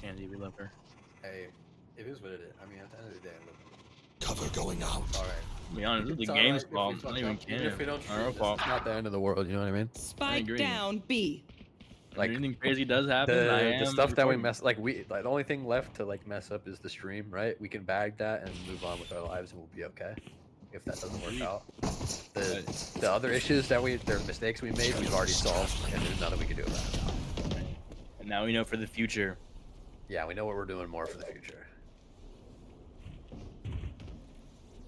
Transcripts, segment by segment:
Candy. We love her. Hey, it is what it is. I mean, at the end of the day, look. Cover going out. It's all right. To be honest, this is the It's all game's right fault. if Not we even fuck up. Even if we don't Candy. Our stream, fault. it's not the end of the world. You know what I mean? Spike agree. down B. Like, Like, anything crazy does happen, I am the stuff that we recording. mess like the only thing left to like mess up is the stream, right? We can bag that and move on with our lives, and we'll be okay. If that doesn't work Agreed. out, the other issues that the mistakes we made, we've already solved, and there's nothing we can do about it now. And now we know for the future. Yeah, we know what we're doing more for the future.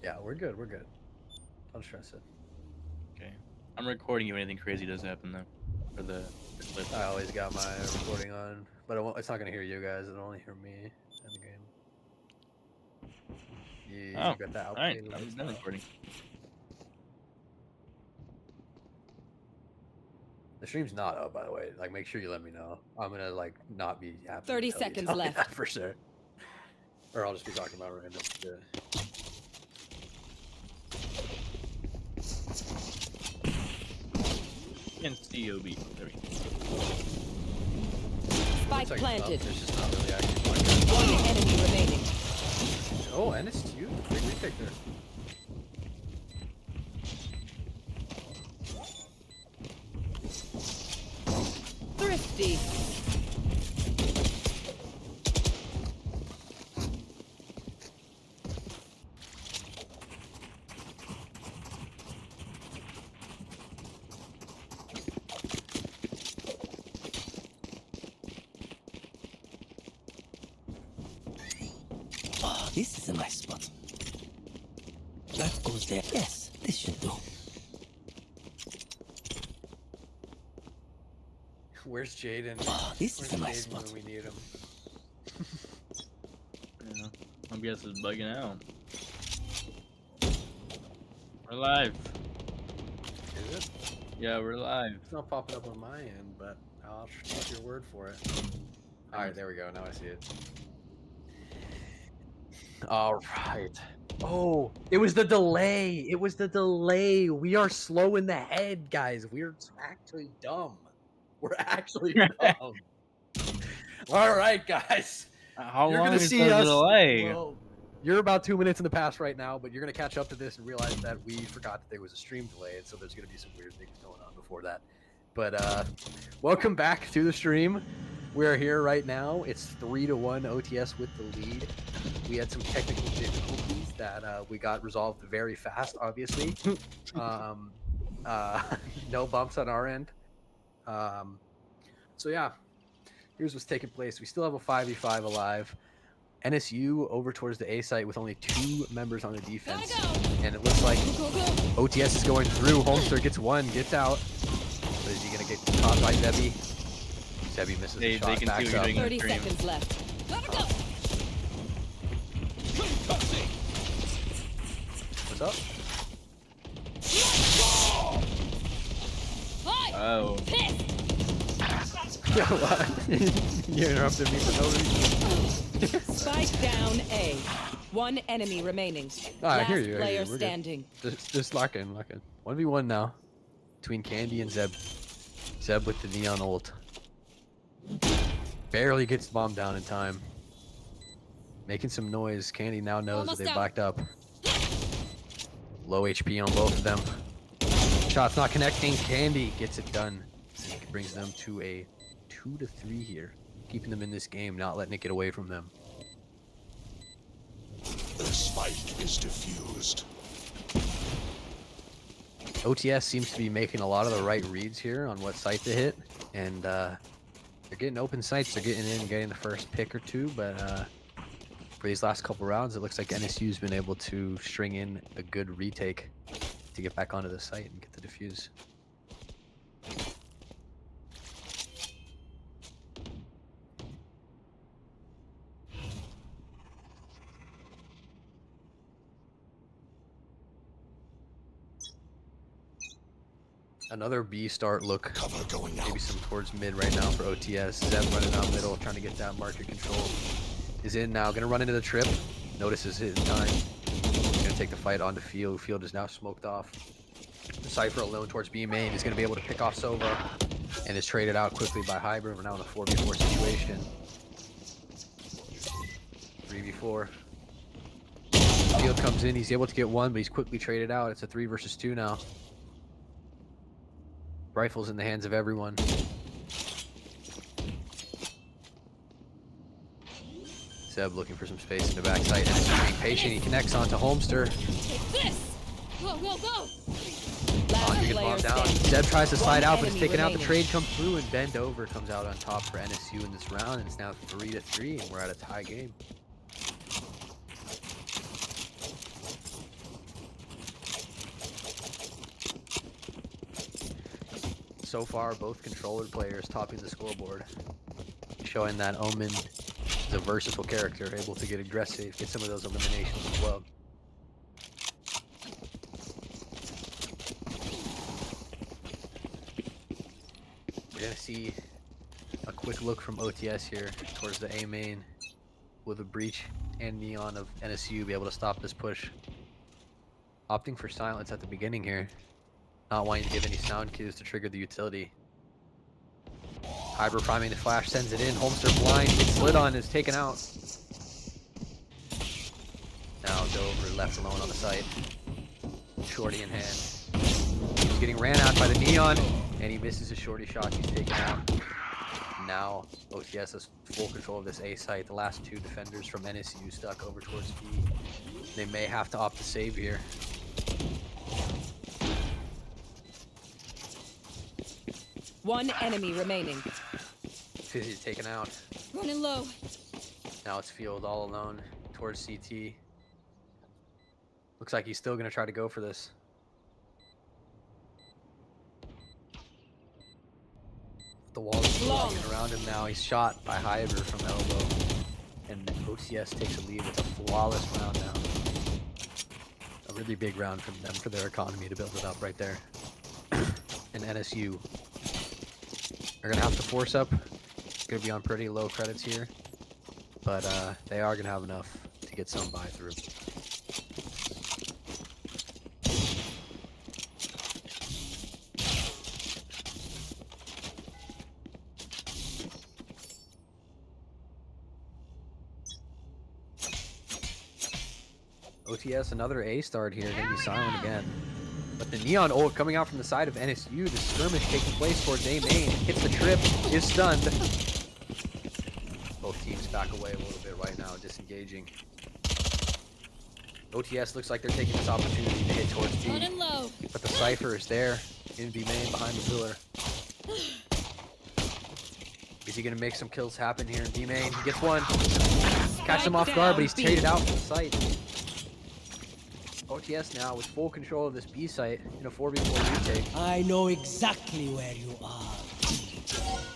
Yeah, we're good. We're good. Don't stress it. Okay. I'm recording if anything crazy does happen though. For the clip. I always got my recording on, but it's not gonna hear you guys. It'll only hear me in the game. You Oh, got that alright. outplayed. I'm done recording. The stream's not up, by the way. Like, make sure you let me know. I'm gonna like not be happy. 30 seconds left. For sure. Or I'll just be talking about random shit. And COB. There we go. Spike It's like planted. up, it's just not really actually One enemy remaining. Oh, NSU? Big retake there. Thrifty. Oh, this is a nice spot. That goes there. Yes, this should do. Where's Jaden? Oh, this is a nice Jaden when spot. we need him? Yeah. My guess is bugging out. We're live. Is it? Yeah, we're live. It's not popping up on my end, but I'll take your word for it. Alright, there we go. Now I see it. Alright. Oh, it was the delay. It was the delay. We are slow in the head, guys. We're actually dumb. We're actually dumb. Alright, guys. How You're long gonna is see the us. delay? Well, you're about 2 minutes in the past right now, but you're gonna catch up to this and realize that we forgot that there was a stream delay, and so there's gonna be some weird things going on before that. But welcome back to the stream. We're here right now. It's 3-1 OTS with the lead. We had some technical difficulties that we got resolved very fast, obviously. No bumps on our end. So yeah, here's what's taking place. We still have a 5v5 alive. NSU over towards the A site with only 2 members on the defense. And it looks like OTS is going through. Holmster gets one, gets out. But is he going to get caught by Zebby? Zebby misses the shot, they can see backs what you're up. doing. 30 seconds left. What's up? Oh. You interrupted me for no reason. Spike down A. One enemy remaining. I hear Last you. I hear player you. We're good. standing. Just lock in. 1v1 now. Between Candy and Zeb. Zeb with the neon ult. Barely gets the bomb down in time. Making some noise. Candy now knows Almost that they down. backed up. Low HP on both of them. Shot's not connecting. Candy gets it done. It brings them to a 2-3 here. Keeping them in this game, not letting it get away from them. The spike is diffused. OTS seems to be making a lot of the right reads here on what site to hit, and they're getting open sites. They're getting in, getting the first pick or two, but for these last couple rounds, it looks like NSU's been able to string in a good retake to get back onto the site and get the defuse. Another B start look. Cover going out. Maybe some towards mid right now for OTS. Zeb running out middle, trying to get that market control. Is in now, gonna run into the trip. Notices his time. Gonna take the fight onto Field. Field is now smoked off. Cypher alone towards B main is gonna be able to pick off Sova and is traded out quickly by Hybrid. We're now in a 4v4 situation. 3v4. Field comes in, he's able to get one, but he's quickly traded out. It's a 3 versus 2 now. Rifles in the hands of everyone. Zeb looking for some space in the backside. NSU being patient. He connects onto Homester. Take this! Go, go, go! Andre gets bombed down. Zeb tries to slide out, but it's taken out. The trade comes through, and Bend Over comes out on top for NSU in this round, and it's now 3-3, and we're at a tie game. So far, both controller players topping the scoreboard, showing that Omen is a versatile character, able to get aggressive, get some of those eliminations as well. We're gonna see a quick look from OTS here towards the A main with a breach and neon of NSU be able to stop this push. Opting for silence at the beginning here. Not wanting to give any sound cues to trigger the utility. Hydra priming the flash, sends it in. Homester blind, gets slid on, is taken out. Now Dover left alone on the site. Shorty in hand. He's getting ran out by the neon, and he misses his shorty shot. He's taken out. Now OTS has full control of this A site. The last two defenders from NSU stuck over towards B. They may have to opt to save here. One enemy remaining. Fizzy's taken out. Running low. Now it's Field all alone towards CT. Looks like he's still going to try to go for this. The wall is blocking around him now. He's shot by Hydra from elbow. And OTS takes a lead with a flawless round now. A really big round from them for their economy to build it up right there. And NSU are gonna have to force up. It's gonna be on pretty low credits here, but they are gonna have enough to get some buy through. OTS another A start here, gonna be silent again. But the neon ult coming out from the side of NSU, the skirmish taking place towards A main, hits the trip, is stunned. Both teams back away a little bit right now, disengaging. OTS looks like they're taking this opportunity to hit towards B. Running low. But the Cypher is there in B main behind the pillar. Is he gonna make some kills happen here in B main? He gets one. Catch him off guard, but he's traded out from the site. OTS now with full control of this B site in a 4v4 retake. I know exactly where you are.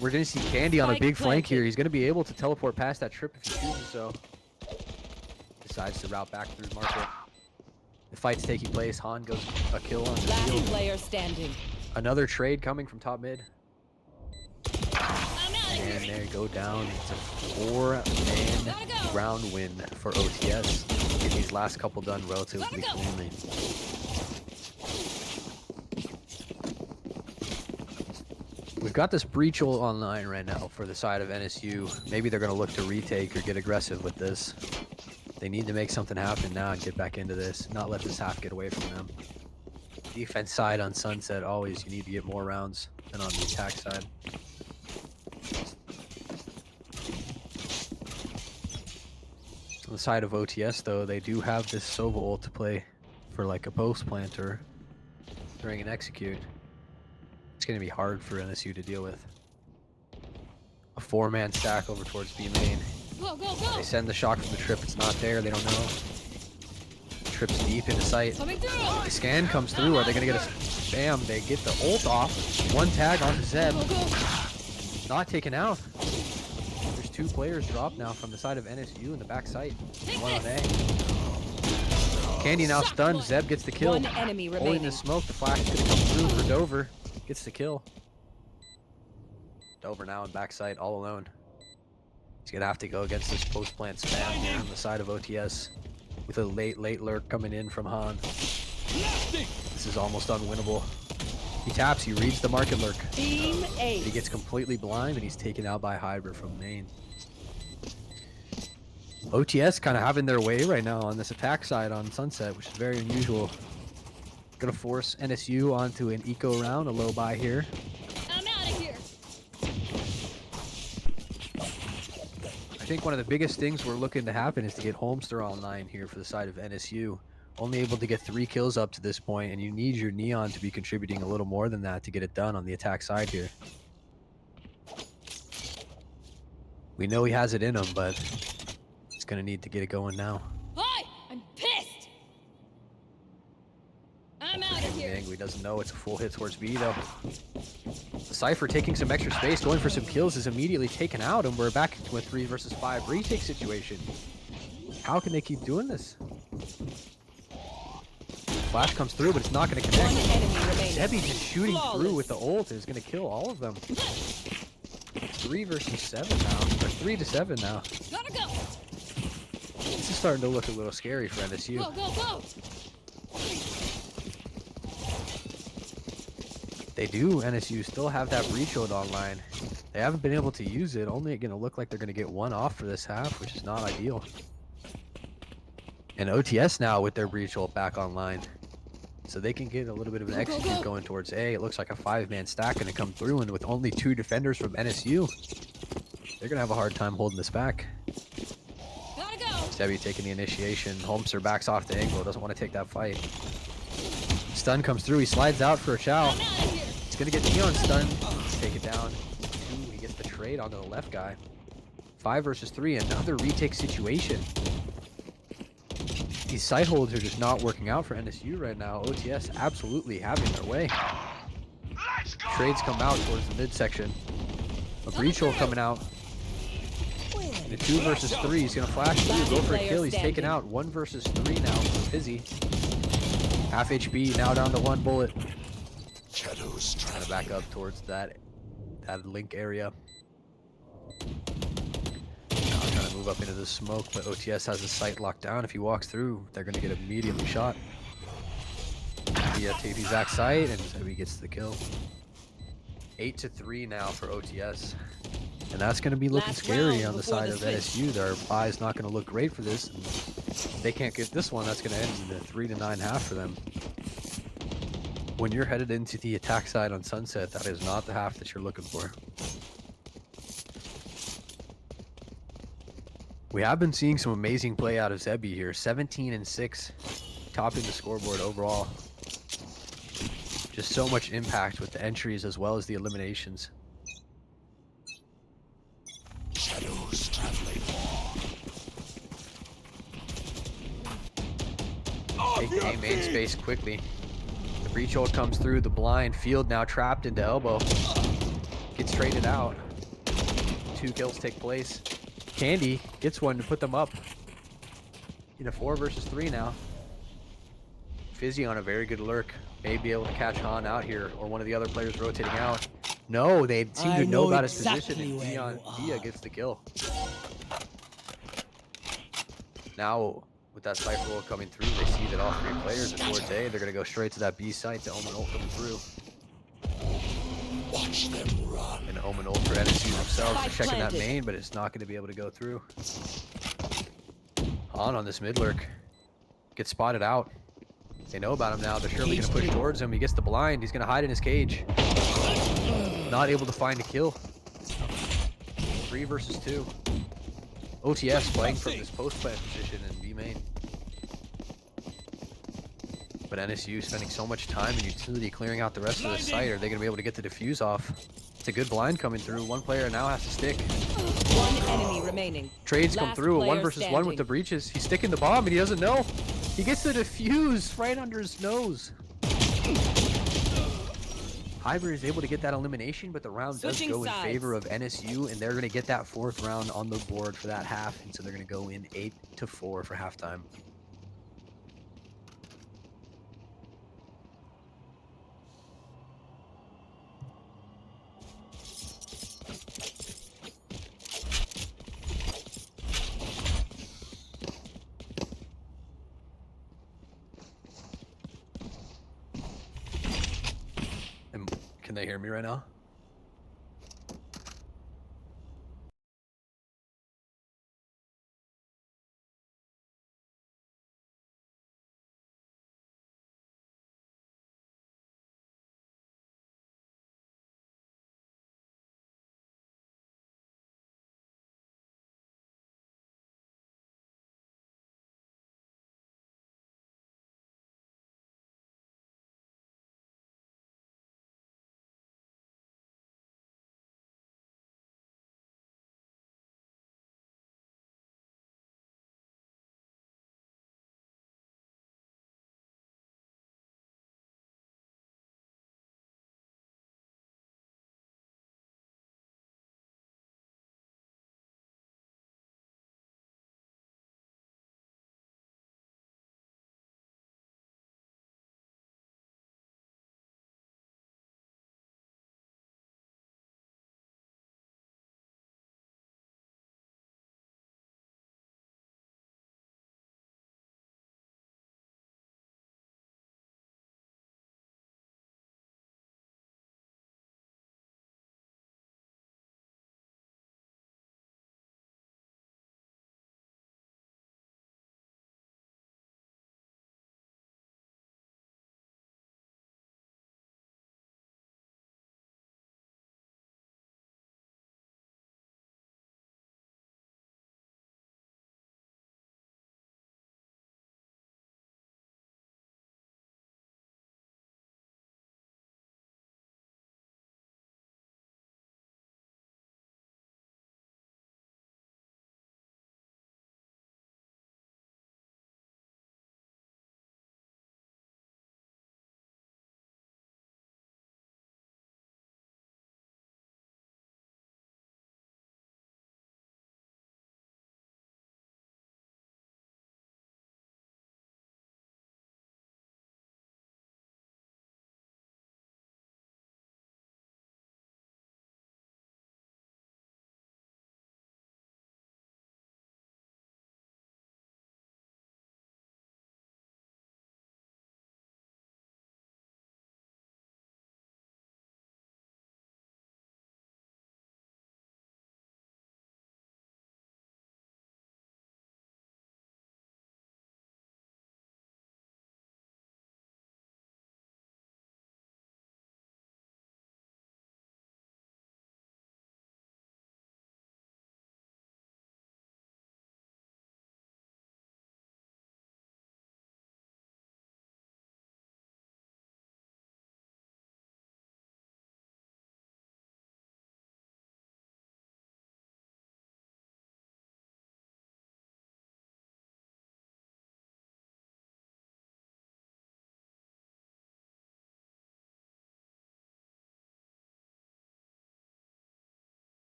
We're going to see Candy on a big flank here. He's going to be able to teleport past that trip if he chooses so. Decides to route back through the market. The fight's taking place. Han goes a kill on the Last field. player standing. Another trade coming from top mid. And they go down. It's a 4-man round win for OTS. And these last couple done relatively cleanly. We've got this breach ult online right now for the side of NSU. Maybe they're going to look to retake or get aggressive with this. They need to make something happen now and get back into this. Not let this half get away from them. Defense side on Sunset, always you need to get more rounds than on the attack side. On the side of OTS though, they do have this Sova ult to play for like a post planter during an execute. It's going to be hard for NSU to deal with. A 4-man stack over towards B main. Go, go, go. They send the shock from the trip, it's not there, they don't know. Trip's deep into sight. Coming through. The scan comes through, are they going to get a... Bam, they get the ult off. One tag onto Zeb. Go, go. Not taken out. There's two players dropped now from the side of NSU in the back site. One on A. Candy now stunned. Zeb gets the kill. One enemy Holding remaining. the smoke. The flash is going to come through for Dover. Gets the kill. Dover now in backside all alone. He's going to have to go against this post plant spam here on the side of OTS. With a late lurk coming in from Han. This is almost unwinnable. He taps, he reads the market lurk. Team A. He gets completely blind and he's taken out by Hydra from main. OTS kind of having their way right now on this attack side on Sunset, which is very unusual. Gonna force NSU onto an eco round, a low buy here. I'm out of here. I think one of the biggest things we're looking to happen is to get Holmster online here for the side of NSU. Only able to get 3 kills up to this point, and you need your Neon to be contributing a little more than that to get it done on the attack side here. We know he has it in him, but he's gonna need to get it going now. Hi! I'm pissed! I'm out of here. He doesn't know it's a full hit towards B though. Cypher taking some extra space, going for some kills, is immediately taken out, and we're back to a 3 versus 5 retake situation. How can they keep doing this? Flash comes through, but it's not going to connect. One enemy remaining. Zebby just shooting Flawless. through with the ult is going to kill all of them. 3 versus 7 now, or 3 to 7 now. Gotta go! This is starting to look a little scary for NSU. Go, go, go! They do, NSU still have that breach hold online. They haven't been able to use it, only going to look like they're going to get 1 off for this half, which is not ideal. And OTS now with their breach ult back online. So they can get a little bit of an execute going towards A. It looks like a 5-man stack going to come through, and with only 2 defenders from NSU, they're going to have a hard time holding this back. Gotta go! Zebby taking the initiation. Holmster backs off the angle, doesn't want to take that fight. Stun comes through, he slides out for a chow. I'm out of here! He's going to get Neon stun. Take it down. 2, he gets the trade onto the left guy. 5 versus 3, another retake situation. These side holds are just not working out for NSU right now. OTS absolutely having their way. Trades come out towards the midsection. A breach hole coming out. In a 2 versus 3, he's gonna flash through, go for a kill. He's taken out. 1 versus 3 now for Fizzy. Half HP, now down to 1 bullet. Shadows Trying to back up towards that link area. Trying to move up into the smoke, but OTS has the site locked down. If he walks through, they're going to get immediately shot. He takes his exact site, and so he gets the kill. 8 to 3 now for OTS. And that's going to be looking Last scary round on the before side the of switch. NSU. Their bye's not going to look great for this. And if they can't get this one, that's going to end in a 3 to 9 half for them. When you're headed into the attack side on Sunset, that is not the half that you're looking for. We have been seeing some amazing play out of Zebby here. 17 and 6, topping the scoreboard overall. Just so much impact with the entries as well as the eliminations. shadows traveling. Take the A main space quickly. The breach hold comes through, the blind field now trapped into elbow. Gets traded out. 2 kills take place. Candy gets one to put them up in a 4 versus 3 now. Fizzy on a very good lurk. May be able to catch Han out here, or one of the other players rotating out. No, they seem to know about his position, and Dia gets the kill. Now, with that Cypher roll coming through, they see that all 3 players are towards A. They're going to go straight to that B site. The Omen ult coming through. Watch them run. And Omen ult for NSU themselves. They're Spike checking that planted. main, but it's not going to be able to go through. Han on this mid lurk. Gets spotted out. They know about him now. They're surely going to push towards him. He gets the blind. He's going to hide in his cage. Not able to find a kill. 3 versus 2. OTS playing from this post plant position in B main. But NSU spending so much time and utility clearing out the rest of the site. Are they going to be able to get the defuse off? It's a good blind coming through. 1 player now has to stick. 1 enemy remaining. Trades come Last through. A 1 player versus 1 with standing. the breaches. He's sticking the bomb and he doesn't know. He gets the defuse right under his nose. Hyber is able to get that elimination, but the round does Switching go in sides. favor of NSU, and they're going to get that 4th round on the board for that half, and so they're going to go in 8 to 4 for halftime. Can they hear me right now?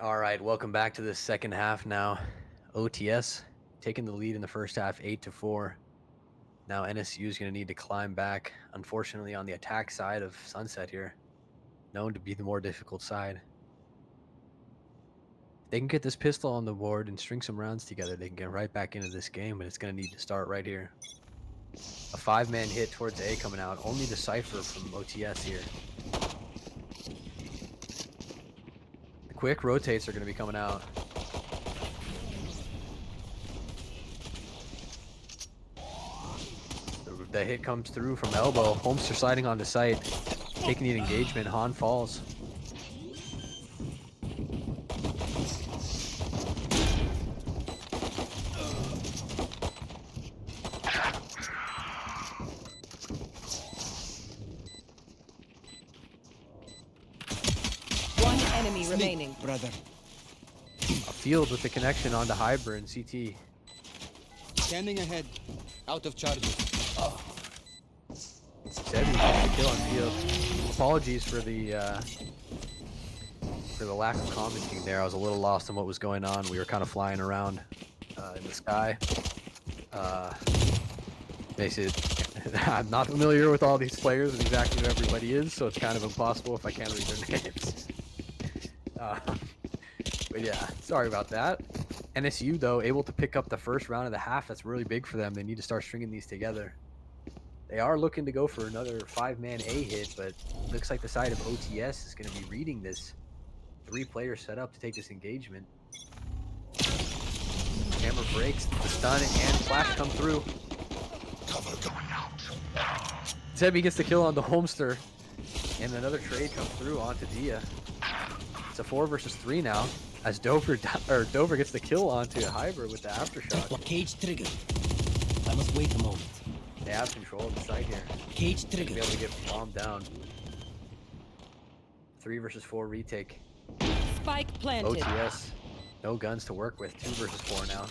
All right, welcome back to the second half now. OTS taking the lead in the first half, 8-4. Now NSU is going to need to climb back. Unfortunately, on the attack side of Sunset here, known to be the more difficult side. If they can get this pistol on the board and string some rounds together, they can get right back into this game, but it's going to need to start right here. A 5-man hit towards A coming out. Only the Cypher from OTS here. The quick rotates are going to be coming out. The hit comes through from elbow. Holmster sliding onto site. Taking the engagement. Han falls. One enemy remaining. Brother. A field with the connection onto Hyber and CT. Scanning ahead. Out of charges. Sebi gets the kill on field. Apologies for the lack of commenting there. I was a little lost on what was going on. We were kind of flying around in the sky. Basically, I'm not familiar with all these players and exactly who everybody is, so it's kind of impossible if I can't read their names. But yeah, sorry about that. NSU, though, able to pick up the first round of the half. That's really big for them. They need to start stringing these together. They are looking to go for another 5-man A hit, but looks like the side of OTS is going to be reading this 3-player setup to take this engagement. Camera breaks, the stun and flash come through. Cover going out. Sebi gets the kill on the Holmster, and another trade comes through onto Dia. It's a 4 versus 3 now, as Dover gets the kill onto Hyber with the aftershock. Cage trigger. I must wait a moment. They have control of the side here. Cage Be trigger. able to get bombed down. 3 versus 4 retake. Spike planted. OTS, no guns to work with. 2 versus 4 now.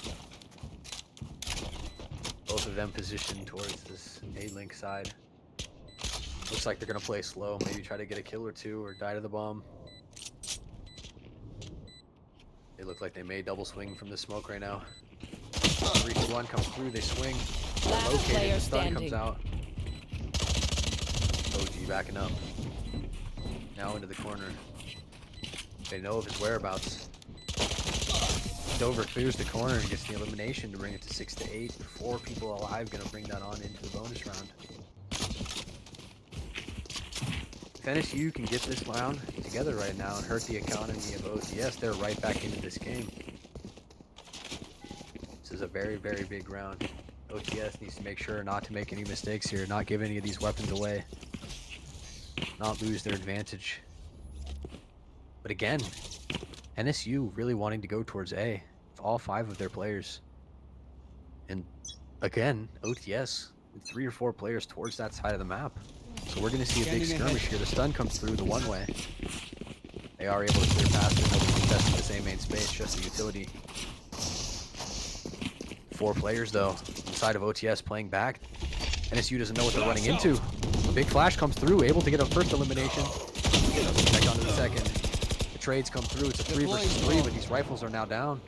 Both of them positioned towards this A-Link side. Looks like they're going to play slow. Maybe try to get a kill or 2 or die to the bomb. They look like they may double swing from the smoke right now. 3-2-1 comes through. They swing. Last Located. player The stun standing. comes out. OG backing up. Now into the corner. They know of his whereabouts. Dover clears the corner and gets the elimination to bring it to 6-8. 4 people alive, gonna bring that on into the bonus round. If NSU can get this round together right now and hurt the economy of OTS, they're right back into this game. This is a very, very big round. OTS needs to make sure not to make any mistakes here, not give any of these weapons away, not lose their advantage. But again, NSU really wanting to go towards A with all 5 of their players. And again, OTS with 3 or 4 players towards that side of the map. So we're going to see a big skirmish here. The stun comes through the one way. They are able to clear past it. Nobody contesting the same main space, just the utility. 4 players though, on the side of OTS playing back. NSU doesn't know what they're running into. A big flash comes through, able to get a first elimination. Check onto the second. The trades come through. It's a 3 versus 3, but these rifles are now down.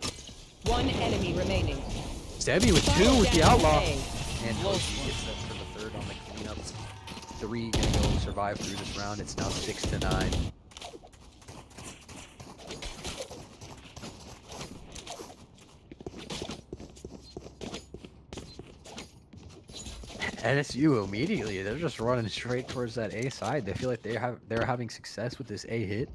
One enemy remaining. Sebi with 2 with the Down outlaw. A. And OG gets that for the 3rd on the cleanup. 3 gonna go survive through this round. It's now 6-9. NSU immediately, they're just running straight towards that A side. They feel like they're having success with this A hit,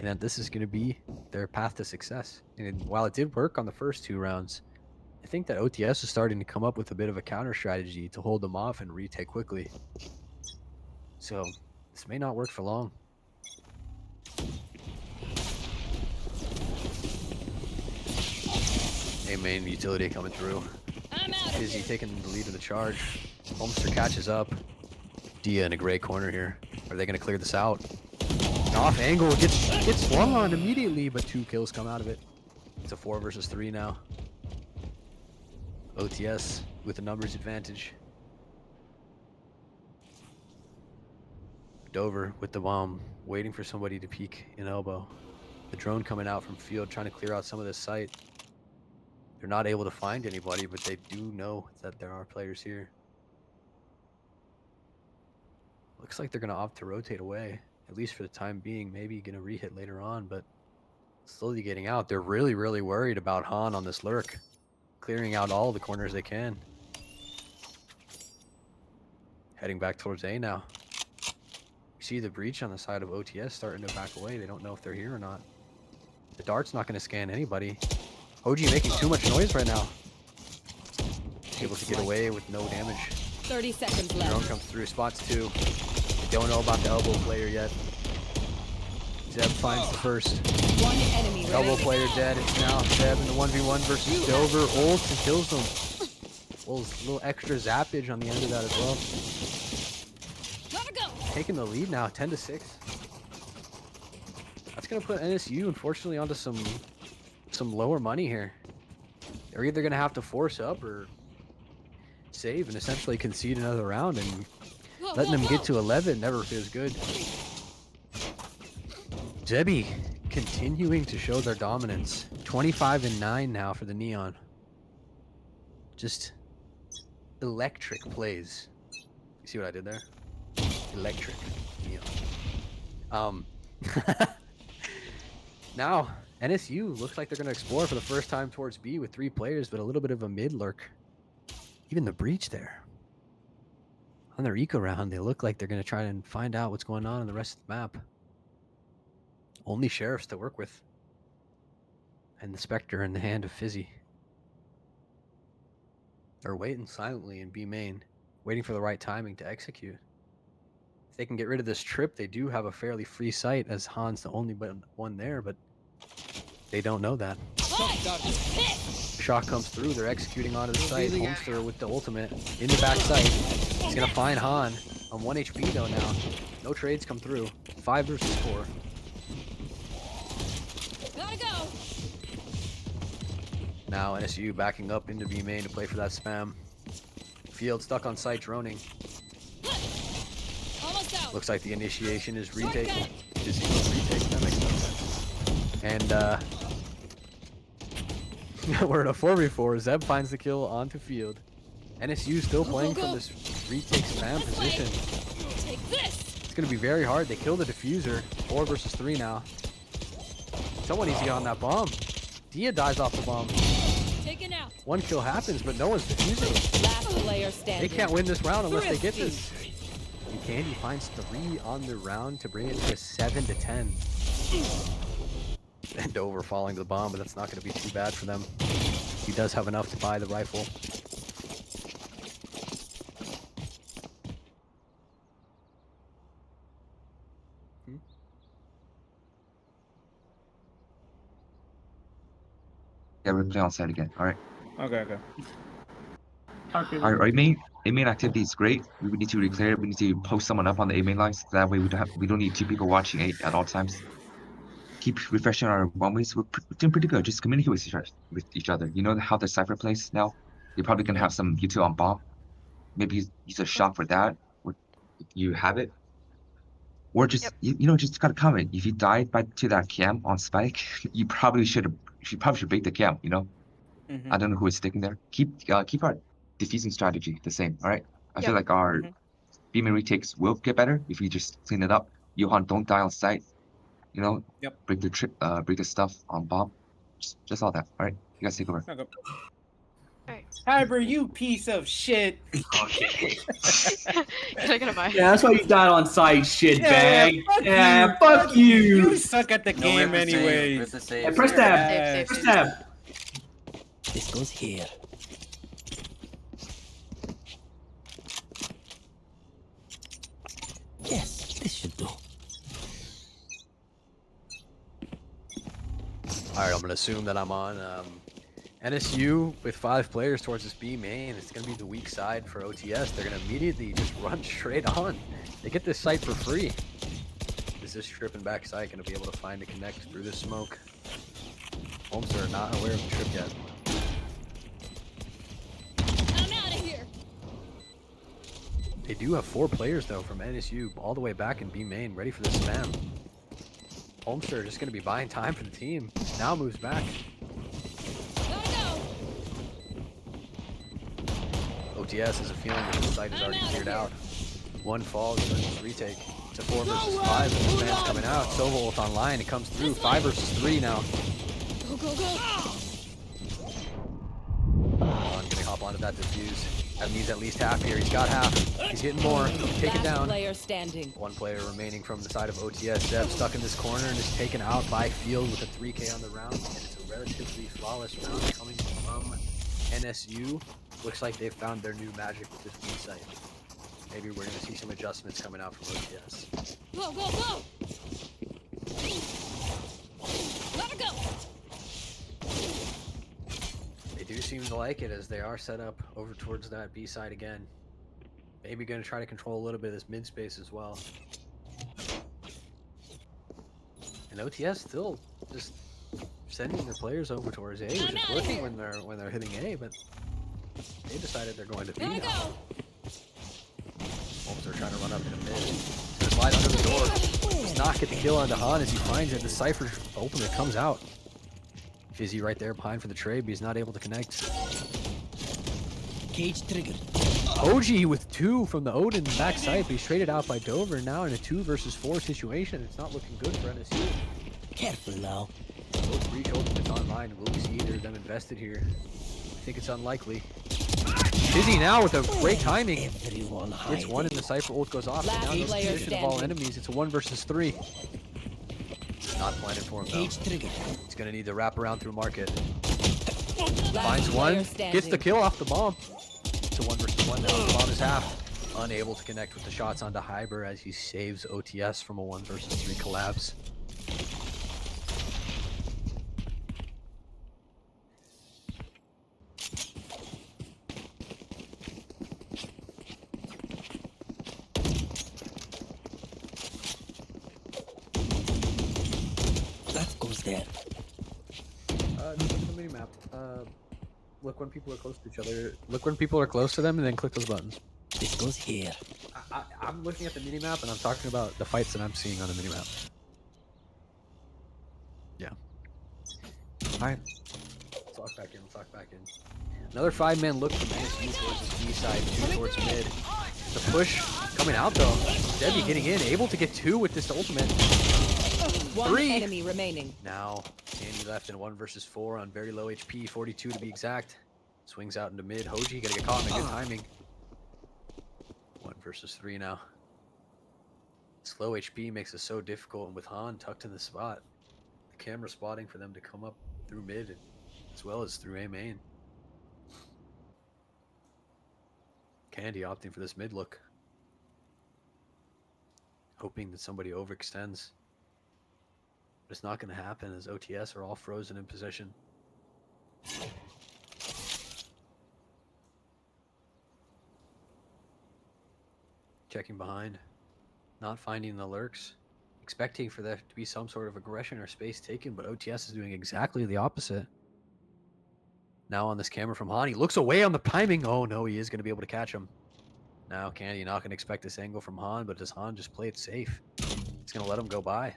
and that this is going to be their path to success. And while it did work on the first 2 rounds, I think that OTS is starting to come up with a bit of a counter strategy to hold them off and retake quickly. So this may not work for long. A main utility coming through. I'm out of Izzy here. taking the lead of the charge. Holmster catches up. Dia in a gray corner here. Are they going to clear this out? An off angle gets swung on immediately, but 2 kills come out of it. It's a 4 versus 3 now. OTS with a numbers advantage. Dover with the bomb, waiting for somebody to peek in elbow. The drone coming out from field, trying to clear out some of this site. They're not able to find anybody, but they do know that there are players here. Looks like they're going to opt to rotate away, at least for the time being. Maybe going to re-hit later on, but slowly getting out. They're really, really worried about Han on this lurk, clearing out all the corners they can. Heading back towards A now. You see the breach on the side of OTS starting to back away. They don't know if they're here or not. The dart's not going to scan anybody. OG making too much noise right now. Able to get away with no damage. 30 seconds Drone left. comes through, spots 2. Don't know about the elbow player yet. Zeb finds the first. One enemy Elbow remaining. player dead. It's now Zeb in the 1v1 versus Dover. Ults and kills him. Well, a little extra zappage on the end of that as well. Gotta go. Taking the lead now, 10-6. That's gonna put NSU unfortunately onto some lower money here. They're either gonna have to force up or save and essentially concede another round, and Whoa, letting whoa, them get whoa. to 11 never feels good. Zebby continuing to show their dominance. 25-9 now for the Neon. Just electric plays. You see what I did there? Electric Neon. Now NSU looks like they're going to explore for the first time towards B with 3 players, but a little bit of a mid lurk. Even the breach there. On their eco round, they look like they're going to try and find out what's going on in the rest of the map. Only sheriffs to work with. And the Spectre in the hand of Fizzy. They're waiting silently in B main, waiting for the right timing to execute. If they can get rid of this trip, they do have a fairly free site, as Han's the only one there, but they don't know that. Hi, I'm pissed. Shock comes through, they're executing onto the site. Homester with the ultimate in the back site. He's gonna find Han on 1 HP though now. No trades come through. 5 versus 4. Gotta go. Now NSU backing up into B main to play for that spam. Field stuck on site droning. Almost out. Looks like the initiation is retake. Retake, that makes no sense. And we're in a 4v4. Zeb finds the kill onto field. NSU still playing from this retake spam position. Take this. It's gonna be very hard. They kill the diffuser. 4 versus 3 now. Someone needs to get on that bomb. Dia dies off the bomb. Taken out. 1 kill happens, but no one's defusing. Last player They standing. can't win this round unless they get this. And Candy finds 3 on the round to bring it to a 7-10. And Dover falling to the bomb, but that's not going to be too bad for them. He does have enough to buy the rifle. Yeah, we're playing on site again. All right. Okay. Our A main activity is great. We need to declare. We need to post someone up on the A main lines. That way we don't need 2 people watching A at all times. Keep refreshing our one ways. We're doing pretty good. Just communicate with each other. You know how the Cypher plays now? You're probably gonna have some util on bomb. Maybe use a shot for that. Or if you have it. Or just just gotta comment. If you died to that cam on Spike, you probably should bait the cam. I don't know who is sticking there. Keep our defusing strategy the same. All right. I feel like our beam and retakes will get better if we just clean it up. Johan, don't die on site. Break the stuff on bomb. Just all that. All right. You guys take over. Hyper, you piece of shit. Okay. Can I get a buy? Yeah, that's why you died on site, shitbag. Yeah, Fuck you. You suck at the game anyway. Hey, press tab. Press tab. This goes here. Yes, this should do. Alright, I'm going to assume that I'm on NSU with 5 players towards this B main. It's going to be the weak side for OTS. They're going to immediately just run straight on. They get this site for free. Is this tripping back site going to be able to find a connect through this smoke? Homester are not aware of the trip yet. I'm out of here. They do have 4 players though from NSU all the way back in B main, ready for this spam. Holmster just going to be buying time for the team. Now moves back. Gotta go. OTS has a feeling that the site is already cleared out. One fall, the just retake. It's a 4 versus 5, and this man's coming out. Sovolt online, it comes through. 5 versus 3 now. Go, go, go. I'm gonna hop onto that defuse. That needs at least half here. He's got half. He's getting more. Take it Last down. player standing. One player remaining from the side of OTS. Zeb stuck in this corner and is taken out by Field with a 3K on the round. And it's a relatively flawless round coming from NSU. Looks like they've found their new magic with this B site. Maybe we're gonna see some adjustments coming out from OTS. Go, go, go. Gotta go. They do seem to like it as they are set up over towards that B side again. Maybe gonna try to control a little bit of this mid space as well. And OTS still just sending their players over towards A, which is working when they're hitting A, but they decided they're going to B Gotta now. go. Holmes are trying to run up in the mid. He's gonna slide under the door. Does not get the kill onto Han as he finds it. The Cypher ultimate comes out. Fizzy right there behind for the trade, but he's not able to connect. Cage triggered. OG with 2 from the Odin backside, but he's traded out by Dover now in a 2 versus 4 situation. It's not looking good for NSU. Careful now. Both breach ultimates online. Will we see either of them invested here? I think it's unlikely. Fizzy now with a great timing. Everyone Gets one and the Cypher ult goes off. Last Now knows the player position of all standing. enemies. It's a 1 versus 3. Not planted for him though. Cage triggered. He's gonna need to wrap around through market. Last Finds player one, standing. gets the kill off the bomb. It's a 1 versus 1 now. The bomb is half. Unable to connect with the shots onto Hyber as he saves OTS from a 1 versus 3 collapse. That goes there. Just look at the mini map. Look when people are close to each other. Look when people are close to them, and then click those buttons. This goes here. I'm looking at the mini map, and I'm talking about the fights that I'm seeing on the mini map. Yeah. All right. Let's lock back in. Let's lock back in. Another 5-man look from NSU towards his B side, 2 towards mid. The push coming out though. Debbie getting in, able to get 2 with this ultimate. 1 3. enemy remaining. Now, Andy left in 1 versus 4 on very low HP, 42 to be exact. Swings out into mid. Hoji gonna get caught in a good timing. 1 versus 3 now. Slow HP makes it so difficult, and with Han tucked in the spot, the camera spotting for them to come up through mid as well as through A main. Candy opting for this mid look. Hoping that somebody overextends. But it's not going to happen as OTS are all frozen in position. Checking behind. Not finding the lurks. Expecting for there to be some sort of aggression or space taken, but OTS is doing exactly the opposite. Now on this camera from Han, he looks away on the timing. Oh no, he is going to be able to catch him. Now Candy not going to expect this angle from Han, but does Han just play it safe? He's going to let him go by.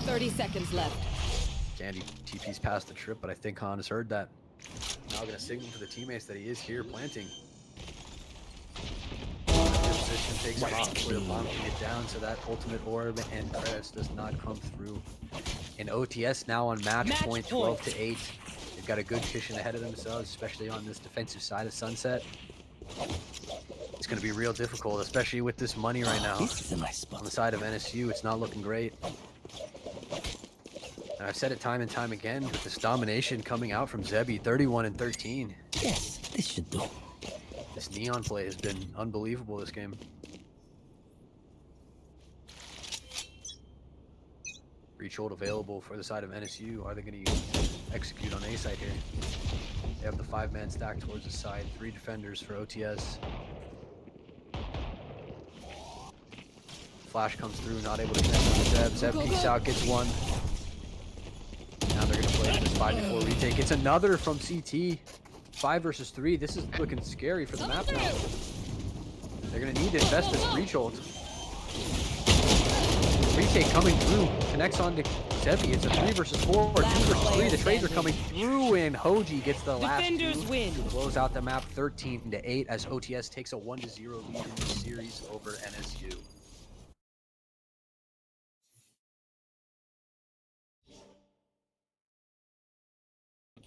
30 seconds left. Candy TP's past the trip, but I think Han has heard that. Now going to signal to the teammates that he is here planting. Position takes it off before the bomb can get down, so that ultimate orb and credits does not come through. And OTS now on match point, 12 to 8. They've got a good cushion ahead of themselves, especially on this defensive side of Sunset. It's going to be real difficult, especially with this money right now. This is a nice On the spot. side of NSU, it's not looking great. And I've said it time and time again, with this domination coming out from Zebi, 31 and 13. Yes, this should do. This neon play has been unbelievable this game. Reach hold available for the side of NSU. Are they going to execute on A side here? They have the 5-man stack towards the side. 3 defenders for OTS. Flash comes through, not able to connect with Zeb. Zeb peeks out, gets 1. Now they're going to play this 5v4 retake. It's another from CT. 5 versus 3. This is looking scary for the map now. They're going to need to invest this breach ult. Retake SK coming through, connects on to Zeppy. It's a 3 versus 4, 2 versus 3. The trades are coming through, and Hoji gets the last Defenders two win. to close out the map 13-8 as OTS takes a 1-0 lead in this series over NSU.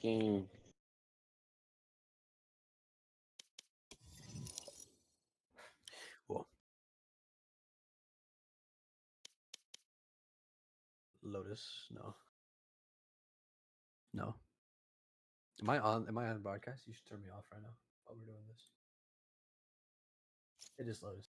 Game. Cool. Lotus, no. No. Am I on the broadcast? You should turn me off right now while we're doing this. It is Lotus.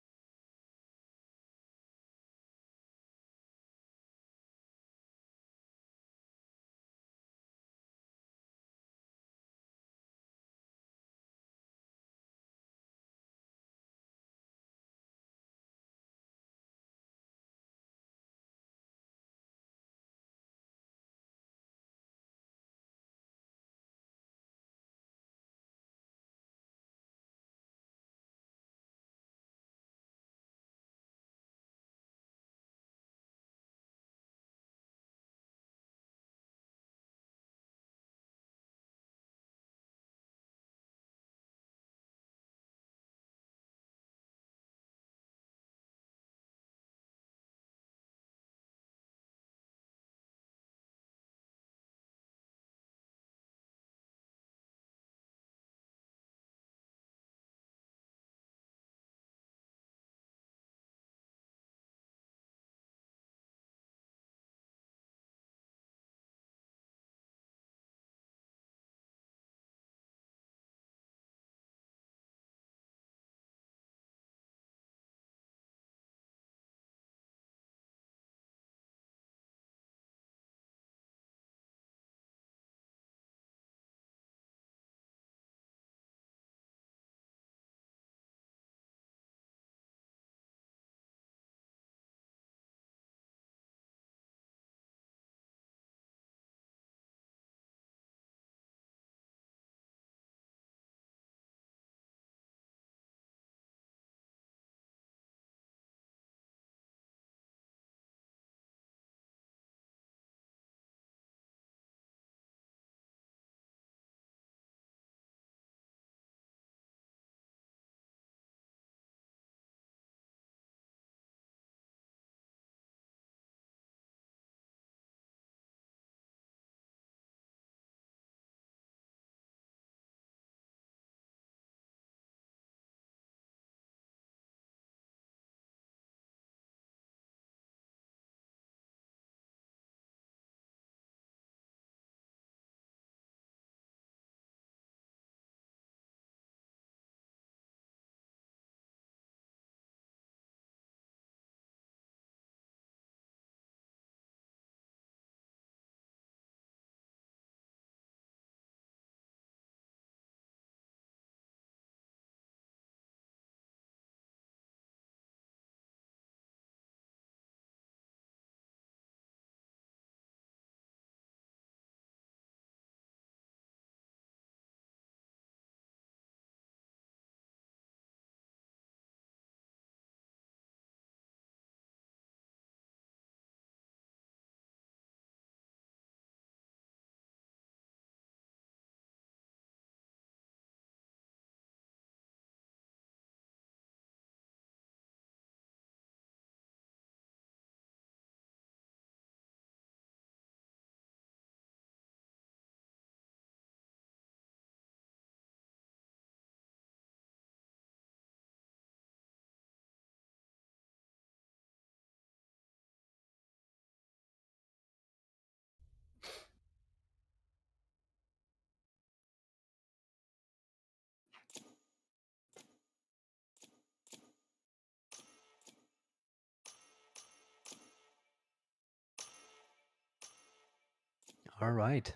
All right.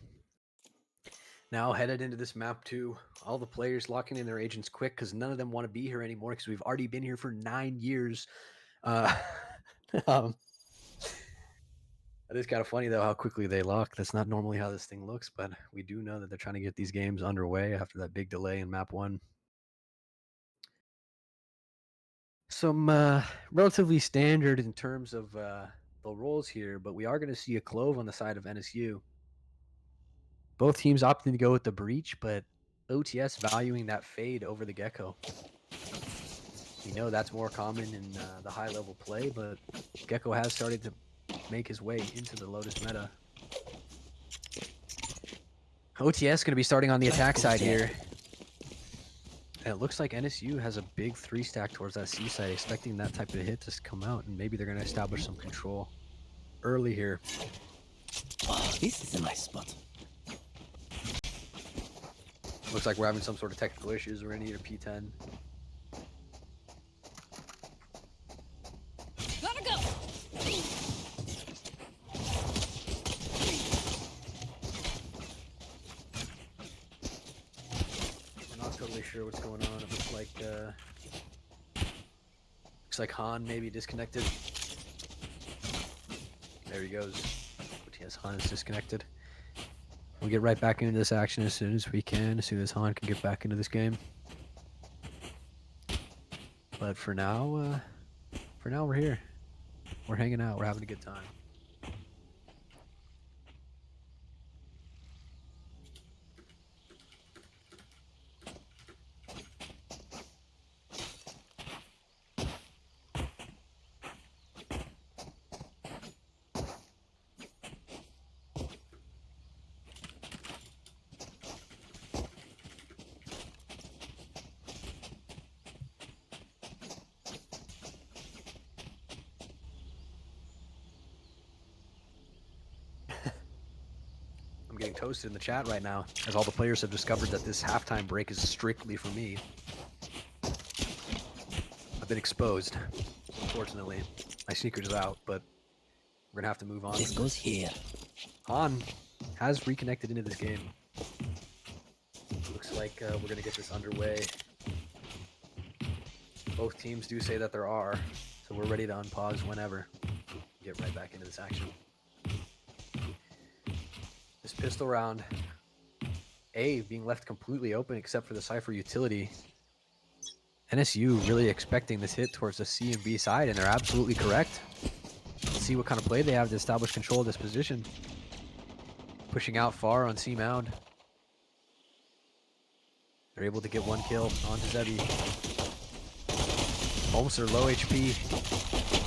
Now headed into this map 2, all the players locking in their agents quick because none of them want to be here anymore because we've already been here for 9 years. Um, that is kind of funny though how quickly they lock. That's not normally how this thing looks, but we do know that they're trying to get these games underway after that big delay in map 1. Some relatively standard in terms of the lethal rolls here, but we are going to see a clove on the side of NSU. Both teams opting to go with the breach, but OTS valuing that fade over the gecko. We know that's more common in the high-level play, but Gecko has started to make his way into the Lotus meta. OTS going to be starting on the attack side here. And it looks like NSU has a big 3-stack towards that C side, expecting that type of hit to come out, and maybe they're going to establish some control early here. Oh, this is a nice spot. Looks like we're having some sort of technical issues. We're going to need a P10. Gotta go. We're not totally sure what's going on. It looks like Han maybe disconnected. There he goes. OTS Han is disconnected. We'll get right back into this action as soon as we can, as soon as Han can get back into this game. But for now we're here. We're hanging out. We're having a good time. I'm getting toasted in the chat right now, as all the players have discovered that this halftime break is strictly for me. I've been exposed, unfortunately. My sneakers is out, but we're gonna have to move on. This goes here. Han has reconnected into this game. Looks like we're gonna get this underway. Both teams do say that there are, so we're ready to unpause whenever. Get right back into this action. This pistol round, A being left completely open except for the Cypher utility. NSU really expecting this hit towards the C and B side, and they're absolutely correct. Let's see what kind of play they have to establish control of this position. Pushing out far on C mound. They're able to get one kill onto Zebi. Holmser low HP.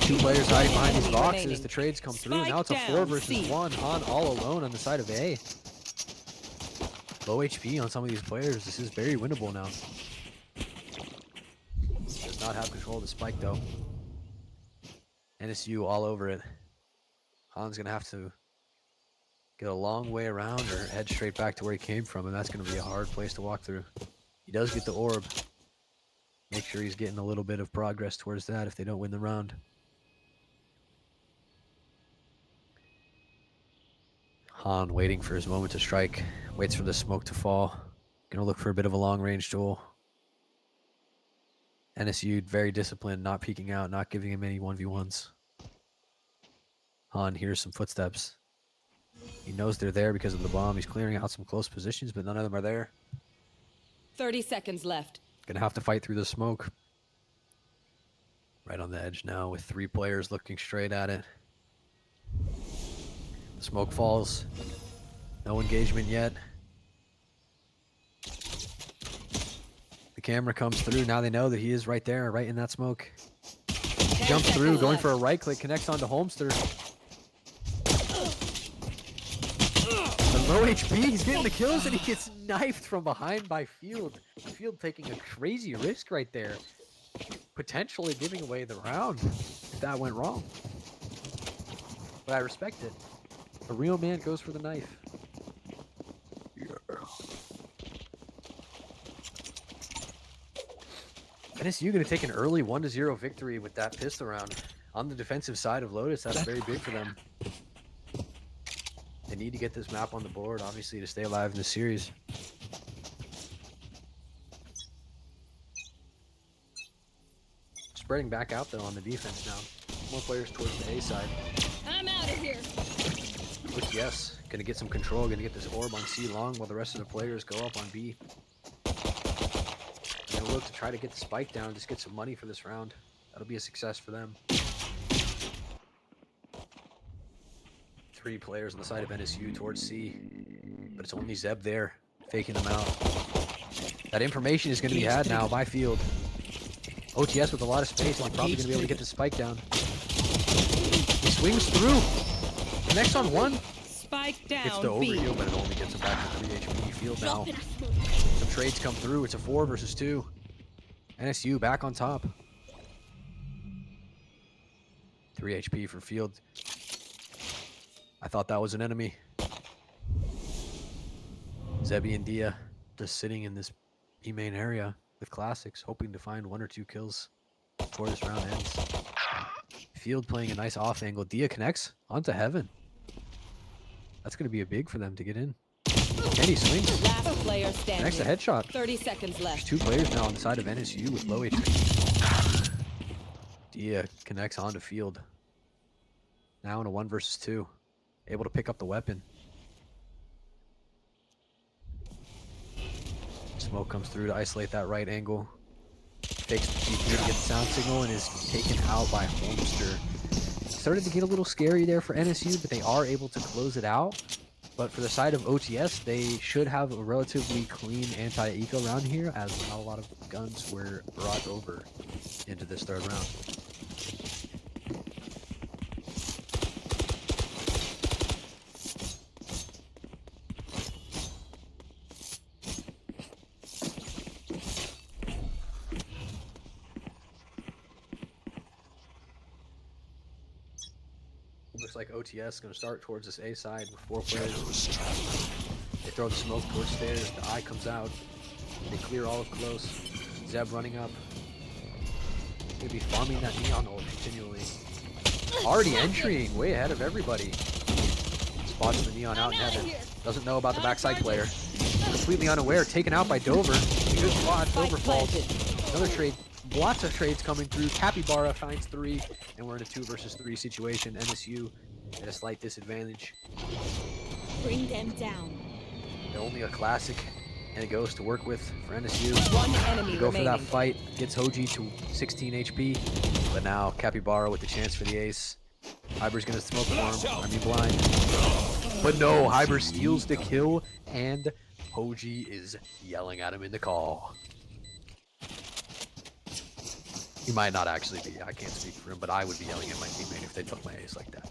2 players hiding behind these boxes. The trades come through. Now it's a 4 versus 1. Han all alone on the side of A. Low HP on some of these players. This is very winnable now. Does not have control of the spike though. NSU all over it. Han's gonna have to get a long way around or head straight back to where he came from, and that's gonna be a hard place to walk through. He does get the orb. Make sure he's getting a little bit of progress towards that if they don't win the round. Han waiting for his moment to strike. Waits for the smoke to fall. Gonna look for a bit of a long-range duel. NSU very disciplined, not peeking out, not giving him any 1v1s. Han hears some footsteps. He knows they're there because of the bomb. He's clearing out some close positions, but none of them are there. 30 seconds left. Gonna have to fight through the smoke. Right on the edge now with 3 players looking straight at it. The smoke falls. No engagement yet. The camera comes through. Now they know that he is right there, right in that smoke. Jumps through, going for a right click, connects onto Holmster. The low HP, he's getting the kills, and he gets knifed from behind by Field. Field taking a crazy risk right there. Potentially giving away the round if that went wrong. But I respect it. A real man goes for the knife. Yeah. NSU going to take an early 1-0 victory with that pistol round. On the defensive side of Lotus, that's very big for them. They need to get this map on the board, obviously, to stay alive in the series. Spreading back out, though, on the defense now. More players towards the A side. I'm out of here. Quick yes. Gonna get some control, gonna get this orb on C long while the rest of the players go up on B. And they'll look to try to get the spike down, just get some money for this round. That'll be a success for them. 3 players on the side of NSU towards C, but it's only Zeb there, faking them out. That information is going to be had now by Field. OTS with a lot of space, and they're probably going to be able to get the spike down. He swings through. Next on 1. Spike Gets down. the B. overheal, but it only gets him back to 3 HP. Field now. Some trades come through. It's a 4 versus 2. NSU back on top. 3 HP for Field. I thought that was an enemy. Zebi and Dia just sitting in this E-main area with classics, hoping to find 1 or 2 kills before this round ends. Field playing a nice off angle. Dia connects onto Heaven. That's going to be a big for them to get in. Kenny swings. Last player standing. Next, a headshot. 30 seconds There's left. 2 players now on the side of NSU with low HP. Dia connects onto Field. Now in a 1 versus 2. Able to pick up the weapon. Smoke comes through to isolate that right angle. Fakes the G3 to get the sound signal and is taken out by Holmster. Started to get a little scary there for NSU, but they are able to close it out. But for the side of OTS, they should have a relatively clean anti-eco round here, as not a lot of guns were brought over into this 3rd round. Looks like OTS is going to start towards this A side with 4 players. They throw the smoke towards stairs. The eye comes out. They clear all of close. Zeb running up. Going to be farming that neon ult continually. Already entering way ahead of everybody. Spots the neon out in heaven. Doesn't know about the backside player. Completely unaware. Taken out by Dover. Good spot. Dover falls. Another trade. Lots of trades coming through. Capybara finds 3, and we're in a 2 versus 3 situation. NSU at a slight disadvantage. Bring them down. They're only a classic, and it goes to work with for NSU. 1 enemy Go for remaining. that fight. Gets Hoji to 16 HP, but now Capybara with the chance for the ace. Hyber's gonna smoke for him. I mean blind. But no, Hyber steals the kill, and Hoji is yelling at him in the call. He might not actually be. I can't speak for him, but I would be yelling at my teammate if they took my ace like that.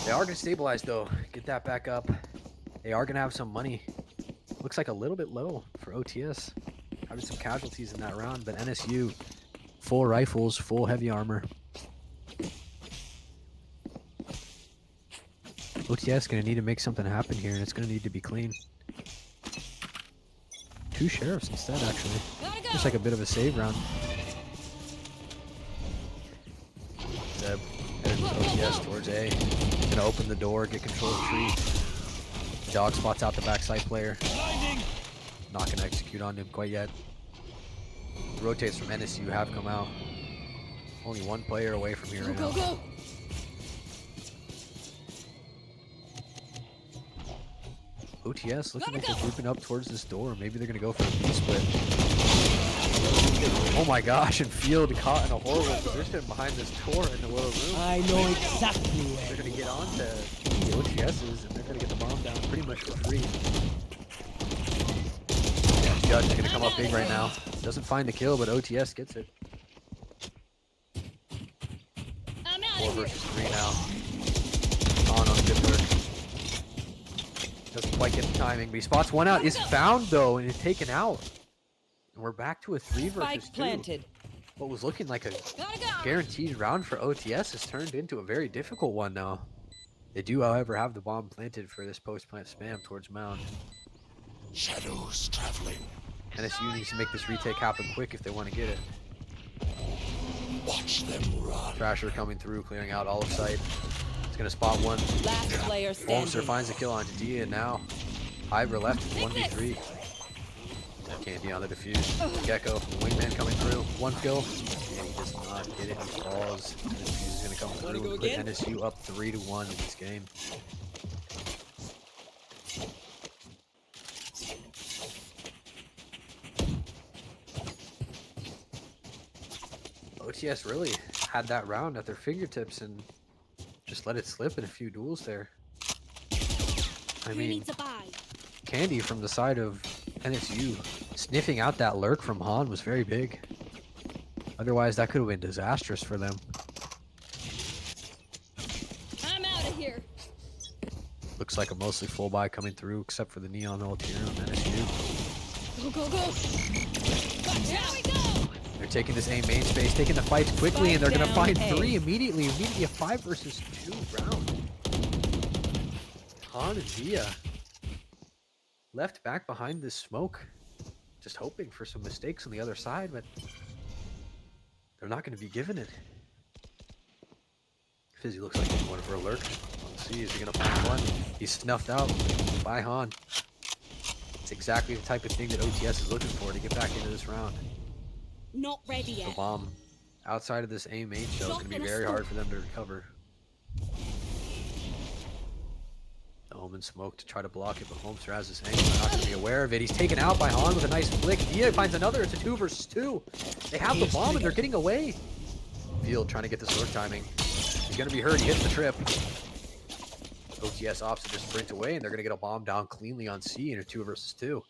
They are going to stabilize, though. Get that back up. They are going to have some money. Looks like a little bit low for OTS. Having some casualties in that round, but NSU, full rifles, full heavy armor. OTS going to need to make something happen here, and it's going to need to be clean. 2 sheriffs instead, actually. Just like a bit of a save round. Zeb headed with OTS towards A. Gonna open the door, get control of tree. Dog spots out the backside player. Not gonna execute on him quite yet. The rotates from NSU have come out. Only 1 player away from here right now. Go. OTS looking like they're grouping up towards this door. Maybe they're gonna go for a B-split. Oh my gosh, and Field caught in a horrible position behind this door in the lower room. I know exactly where. They're gonna get on to the OTS's and they're gonna get the bomb down pretty much for free. Yeah, Judge is gonna come up big right now. Doesn't find the kill, but OTS gets it. I'm out 4 of here. versus 3 now. On good work. Doesn't quite get the timing, but he spots 1 out. Is found though, and is taken out. And we're back to a 3 versus 2. Spike planted. What was looking like a Gotta go. guaranteed round for OTS has turned into a very difficult one now. They do, however, have the bomb planted for this post-plant spam towards Mound. Shadows traveling. NSU needs to make this retake happen quick if they want to get it. Watch them run. Thrasher coming through, clearing out all of sight. It's going to spot 1. Last player Holmster standing. finds a kill on Dia, and now Hyber left with 1v3. Candy on the defuse. Gecko, wingman coming through. 1 kill. And he does not get it. He falls. The defuse is going to come through and put NSU up 3-1 in this game. OTS really had that round at their fingertips, and just let it slip in a few duels there. I You mean, need to buy. Candy from the side of NSU sniffing out that lurk from Han was very big. Otherwise, that could have been disastrous for them. I'm out of here. Looks like a mostly full buy coming through, except for the neon ult here on NSU. Go, go, go. Here we go. They're taking this A main space, taking the fights quickly, and they're going to Spike find down A. 3 immediately. Immediately a 5 versus 2 round. Han and Via left back behind this smoke, just hoping for some mistakes on the other side, but they're not going to be given it. Fizzy looks like he's going for a lurk. Let's see, is he going to find one? He's snuffed out by Han. It's exactly the type of thing that OTS is looking for to get back into this round. Not ready The yet. bomb outside of this A main shell is going to be very hard for them to recover. The Omen smoke to try to block it, but Homester has this angle. They're not going to be aware of it. He's taken out by Han with a nice flick. Dia finds another. It's a 2 versus 2. They have the bomb and they're getting away. Field trying to get the sword timing. He's going to be hurt. He hits the trip. OTS opts to just sprint away, and they're going to get a bomb down cleanly on C in a 2 versus 2.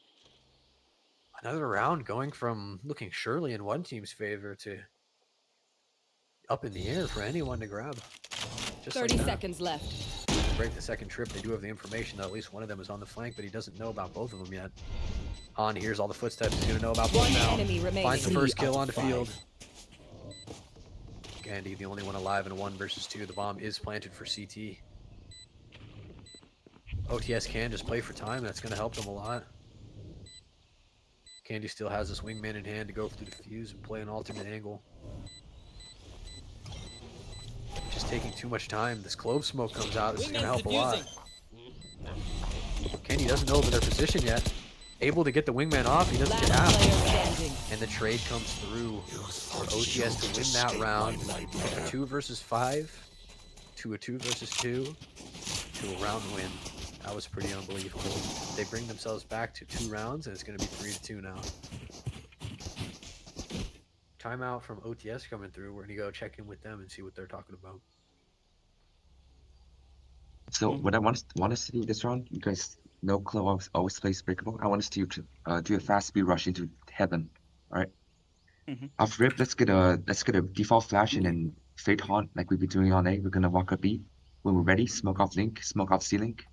Another round going from looking surely in one team's favor to up in the air for anyone to grab. Just 30 like that. seconds left. Break the second trip. They do have the information that at least one of them is on the flank, but he doesn't know about both of them yet. Han hears all the footsteps. He's going to know about both One now. enemy remaining. Finds the first kill on the 5. field. Candy, the only one alive in a 1 versus 2. The bomb is planted for CT. OTS can just play for time. That's going to help them a lot. Candy still has this wingman in hand to go through the fuse and play an alternate angle. Just taking too much time. This clove smoke comes out. This is going to help a lot. Candy doesn't know their position yet. Able to get the wingman off. He doesn't get Last out. player standing. And the trade comes through for OTS to win that round. A 2 versus 5 to a 2 versus 2 to a round win. That was pretty unbelievable. They bring themselves back to 2 rounds, and it's going to be 3-2 now. Timeout from OTS coming through. We're going to go check in with them and see what they're talking about. So what I want us to do this round, you guys know Clo always plays breakable. I want us to do a fast speed rush into heaven. All right. Off rip, let's get a default flash and then fade haunt like we've been doing on A. We're gonna walk up B. When we're ready, smoke off link, smoke off C link,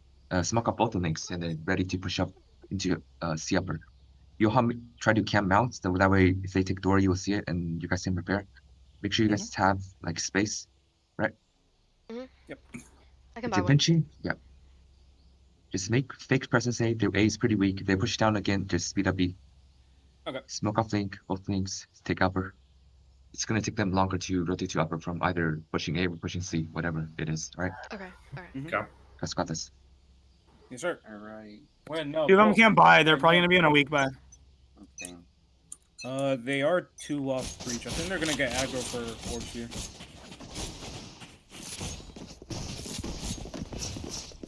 smoke off both the links, and then ready to push up into C upper. You'll try to camp mount, so that way if they take door, you will see it, and you guys can prepare. Make sure you guys have like space, right? Yep. I can It's buy a one. pinchy, yeah. Just make fake presence A. Their A is pretty weak. If they push down again, just speed up B. Okay. Smoke off link, both links, take upper. It's gonna take them longer to rotate to upper from either pushing A or pushing C, whatever it is, right? Okay. All right. Let's got this. Yes, sir. All right. When no. Two of them go. can't buy. They're probably gonna be on a weak buy. Okay. They are 2 off breach. I think they're gonna get aggro for Forge here.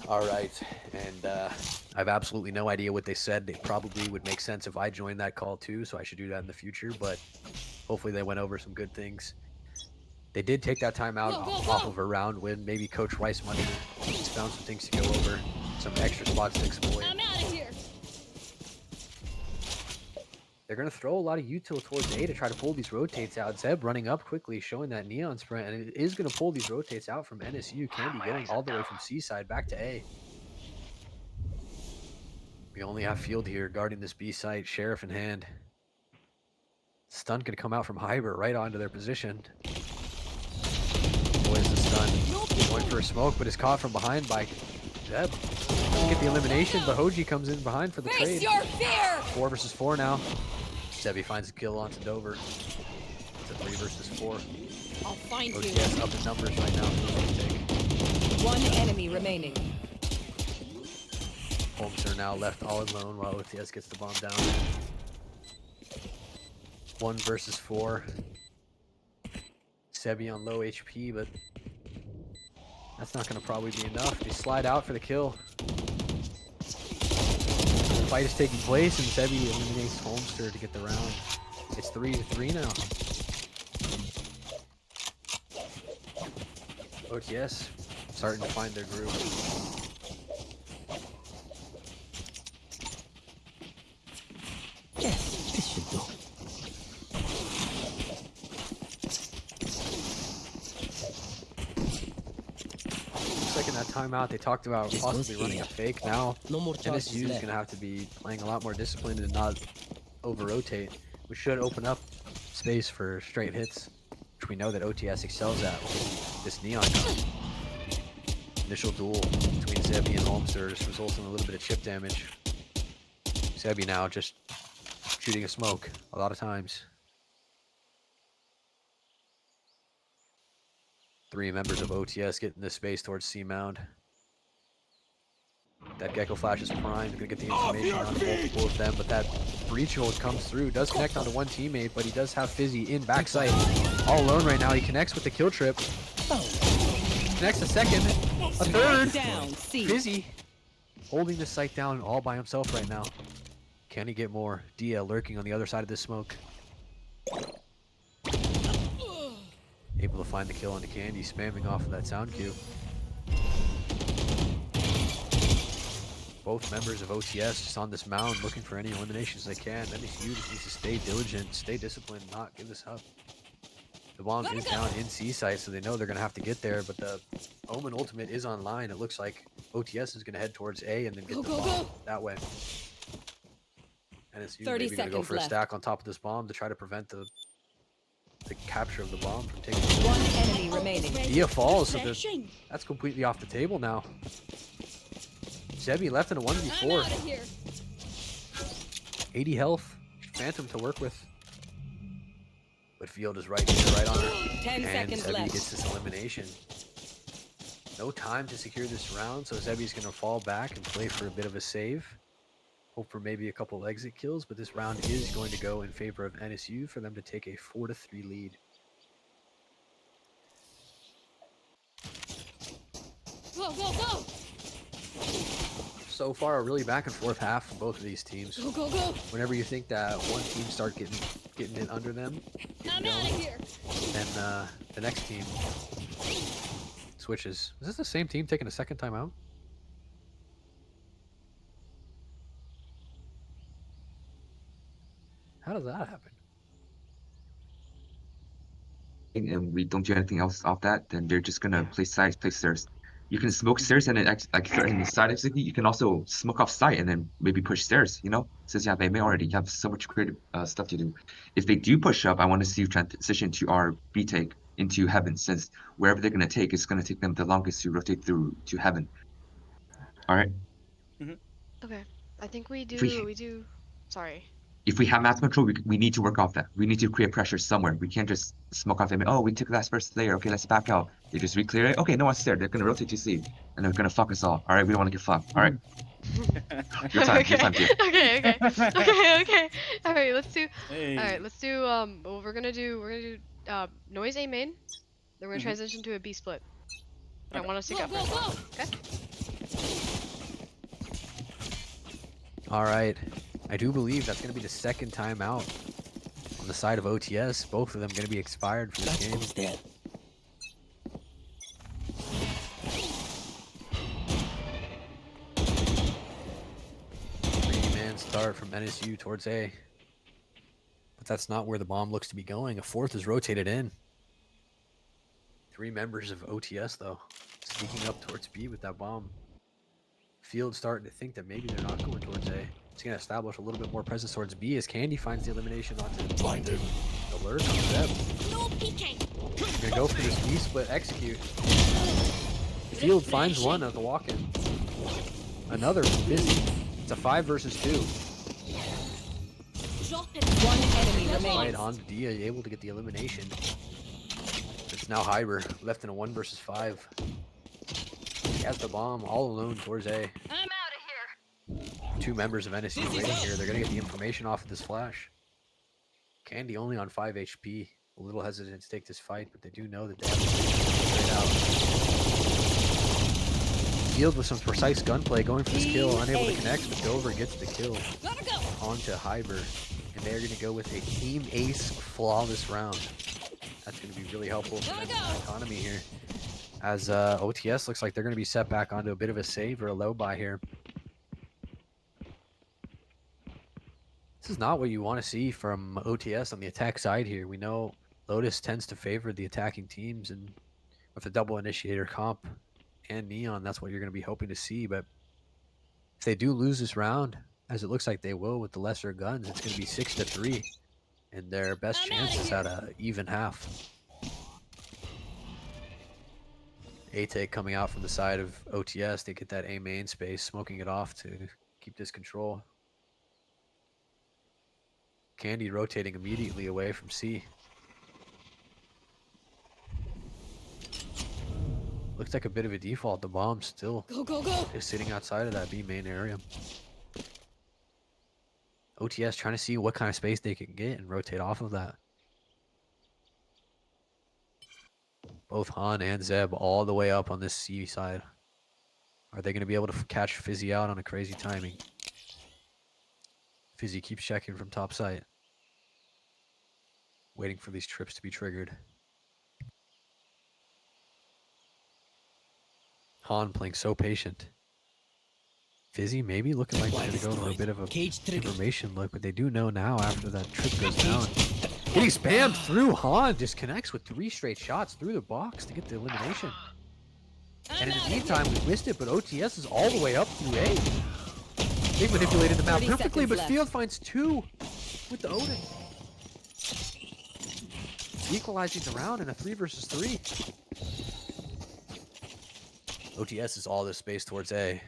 All right, and I have absolutely no idea what they said. It probably would make sense if I joined that call too, so I should do that in the future, but hopefully they went over some good things. They did take that time out off of a round win. Maybe Coach Rice Money has found some things to go over, some extra spots to exploit. I'm out of here. They're going to throw a lot of util towards A to try to pull these rotates out. Zeb running up quickly, showing that neon sprint, and it is going to pull these rotates out from NSU. Candy getting all the way from C side back to A. We only have Field here guarding this B site, Sheriff in hand. Stun can come out from Hyber right onto their position. Boys the stun. Going for a smoke, but is caught from behind by Zeb. Doesn't get the elimination, but Hoji comes in behind for the Face trade. your fear. 4 versus 4 now. Zebby finds a kill onto Dover. It's a 3 versus 4. I'll find you. OTS up in numbers right now. One enemy remaining. Holmes are now left all alone while OTS gets the bomb down. 1 versus 4. Sebi on low HP, but that's not going to probably be enough. They slide out for the kill. The fight is taking place, and Sebi eliminates Holmster to get the round. It's 3-3 now. OTS starting to find their groove. Yes, this should do. Looks like in that timeout they talked about This possibly goes running a here. fake. Now No more charges NSU is left. going to have to be playing a lot more disciplined and not over-rotate, which should open up space for straight hits, which we know that OTS excels at with this neon gun. Initial duel between Zebi and Holmsters results in a little bit of chip damage. Zebi now just shooting a smoke a lot of times. 3 members of OTS getting this space towards C Mound. That Gecko Flash is primed, gonna get the information on multiple of them, but that breach hold comes through, does connect onto one teammate, but he does have Fizzy in backside. All alone right now, he connects with the kill trip. Connects a second, a third. Down, C. Fizzy holding the site down all by himself right now. Can he get more? Dia lurking on the other side of this smoke. Able to find the kill on the Candy, spamming off of that sound cue. Both members of OTS just on this mound looking for any eliminations they can. NSU just needs to stay diligent, stay disciplined, not give this up. The bomb is down in C site, so they know they're going to have to get there, but the Omen ultimate is online. It looks like OTS is going to head towards A and then get the bomb that way. NSU 30 maybe going to go seconds for a left. stack on top of this bomb to try to prevent the capture of the bomb from taking One enemy remaining. Dia falls, so that's completely off the table now. Zebi left in a 1v4. 80 health. Phantom to work with. But Field is right here, right on her. 10 And seconds Zebi left. gets this elimination. No time to secure this round, so Zebi's going to fall back and play for a bit of a save. Hope for maybe a couple exit kills, but this round is going to go in favor of NSU for them to take a 4-3 lead. Go, go, go! So far, a really back and forth half for both of these teams. Go, go, go! Whenever you think that one team start getting it under them, I'm out of here! then the next team switches. Is this the same team taking a second time out? How does that happen? And we don't do anything else off that, then they're just gonna play sides, play stairs. You can smoke stairs and then like threaten the side execute. You can also smoke off site and then maybe push stairs, you know? Since yeah, they may already have so much creative stuff to do. If they do push up, I want to see you transition to our B take into heaven, since wherever they're gonna take, it's gonna take them the longest to rotate through to heaven. Alright. Okay. I think we If we- do. Sorry. If we have map control, we need to work off that. We need to create pressure somewhere. We can't just smoke off them. Oh, we took that first layer. Okay, let's back out. They just re-clear it. Okay, no one's there. They're gonna rotate to C, and they're gonna fuck us all. All right, we don't want to get fucked. All right. Your time. Your time, dear. Okay. Okay. All right. Let's do. Hey. All right. Let's do. What we're gonna do. Noise A main. Then we're gonna transition to a B split. I want us to Go, get go, first. go! Okay. All right. I do believe that's going to be the second time out on the side of OTS. Both of them going to be expired for this That game. goes there. Three-man start from NSU towards A. But that's not where the bomb looks to be going. A fourth is rotated in. 3 members of OTS, though, sneaking up towards B with that bomb. Field starting to think that maybe they're not going towards A. It's going to establish a little bit more presence towards B as Candy finds the elimination onto Blinded. alert on Zeb. No peeking! We're gonna go for this B split execute. Field finds one at the walk-in. Another busy. It's a 5 versus 2. Drop it! One enemy Right remaining. on to Dia, able to get the elimination. It's now Hyber, left in a 1 versus 5. He has the bomb all alone towards A. I'm out of here! 2 members of NSU waiting here. They're gonna get the information off of this flash. Candy only on 5 HP. A little hesitant to take this fight, but they do know that they have to straight out. Field with some precise gunplay, going for this kill, unable to connect, but Dover gets the kill Gotta go! onto Hyber, and they're going to go with a team ace flawless round. That's going to be really helpful for them in the economy here. As OTS looks like they're going to be set back onto a bit of a save or a low buy here. This is not what you want to see from OTS on the attack side here. We know Lotus tends to favor the attacking teams, and with the double initiator comp and Neon, that's what you're going to be hoping to see. But if they do lose this round, as it looks like they will with the lesser guns, it's going to be 6-3, and their best chance is at a even half. A-Take coming out from the side of OTS. They get that A main space, smoking it off to keep this control. Candy rotating immediately away from C. Looks like a bit of a default. The bomb still is sitting outside of that B main area. OTS trying to see what kind of space they can get and rotate off of that. Both Han and Zeb all the way up on this C side. Are they going to be able to catch Fizzy out on a crazy timing? Fizzy keeps checking from top site. Waiting for these trips to be triggered. Han playing so patient. Fizzy maybe looking like they're going to go to a bit of a information look, but they do know now after that trip goes down. Getting spammed through. Han just connects with 3 straight shots through the box to get the elimination. And in the meantime, we missed it, but OTS is all the way up through A. They manipulated the map perfectly, but Field finds 2 with the Odin. Equalizing the round in a 3 versus 3. OTS is all this space towards A.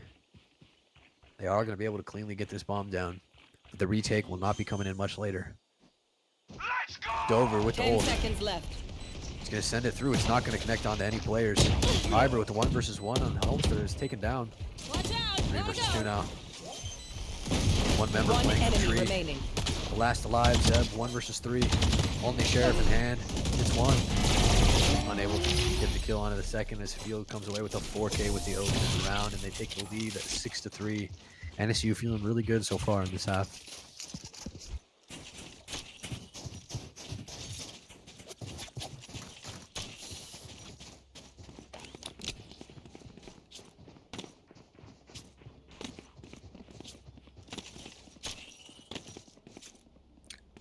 They are going to be able to cleanly get this bomb down. But the retake will not be coming in much later. Dover with the ult. 10 seconds left. He's going to send it through. It's not going to connect onto any players. Ibra with the 1 versus 1 on Helmster is taken down. Watch out. 3 Go, versus go. 2 now. One member One playing the enemy tree. remaining. The last alive, Zeb, 1 versus 3. Only Sheriff in hand. It's 1. Unable to get the kill onto the second as Field comes away with a 4K with the Open in the round, and they take the lead at 6-3. NSU feeling really good so far in this half.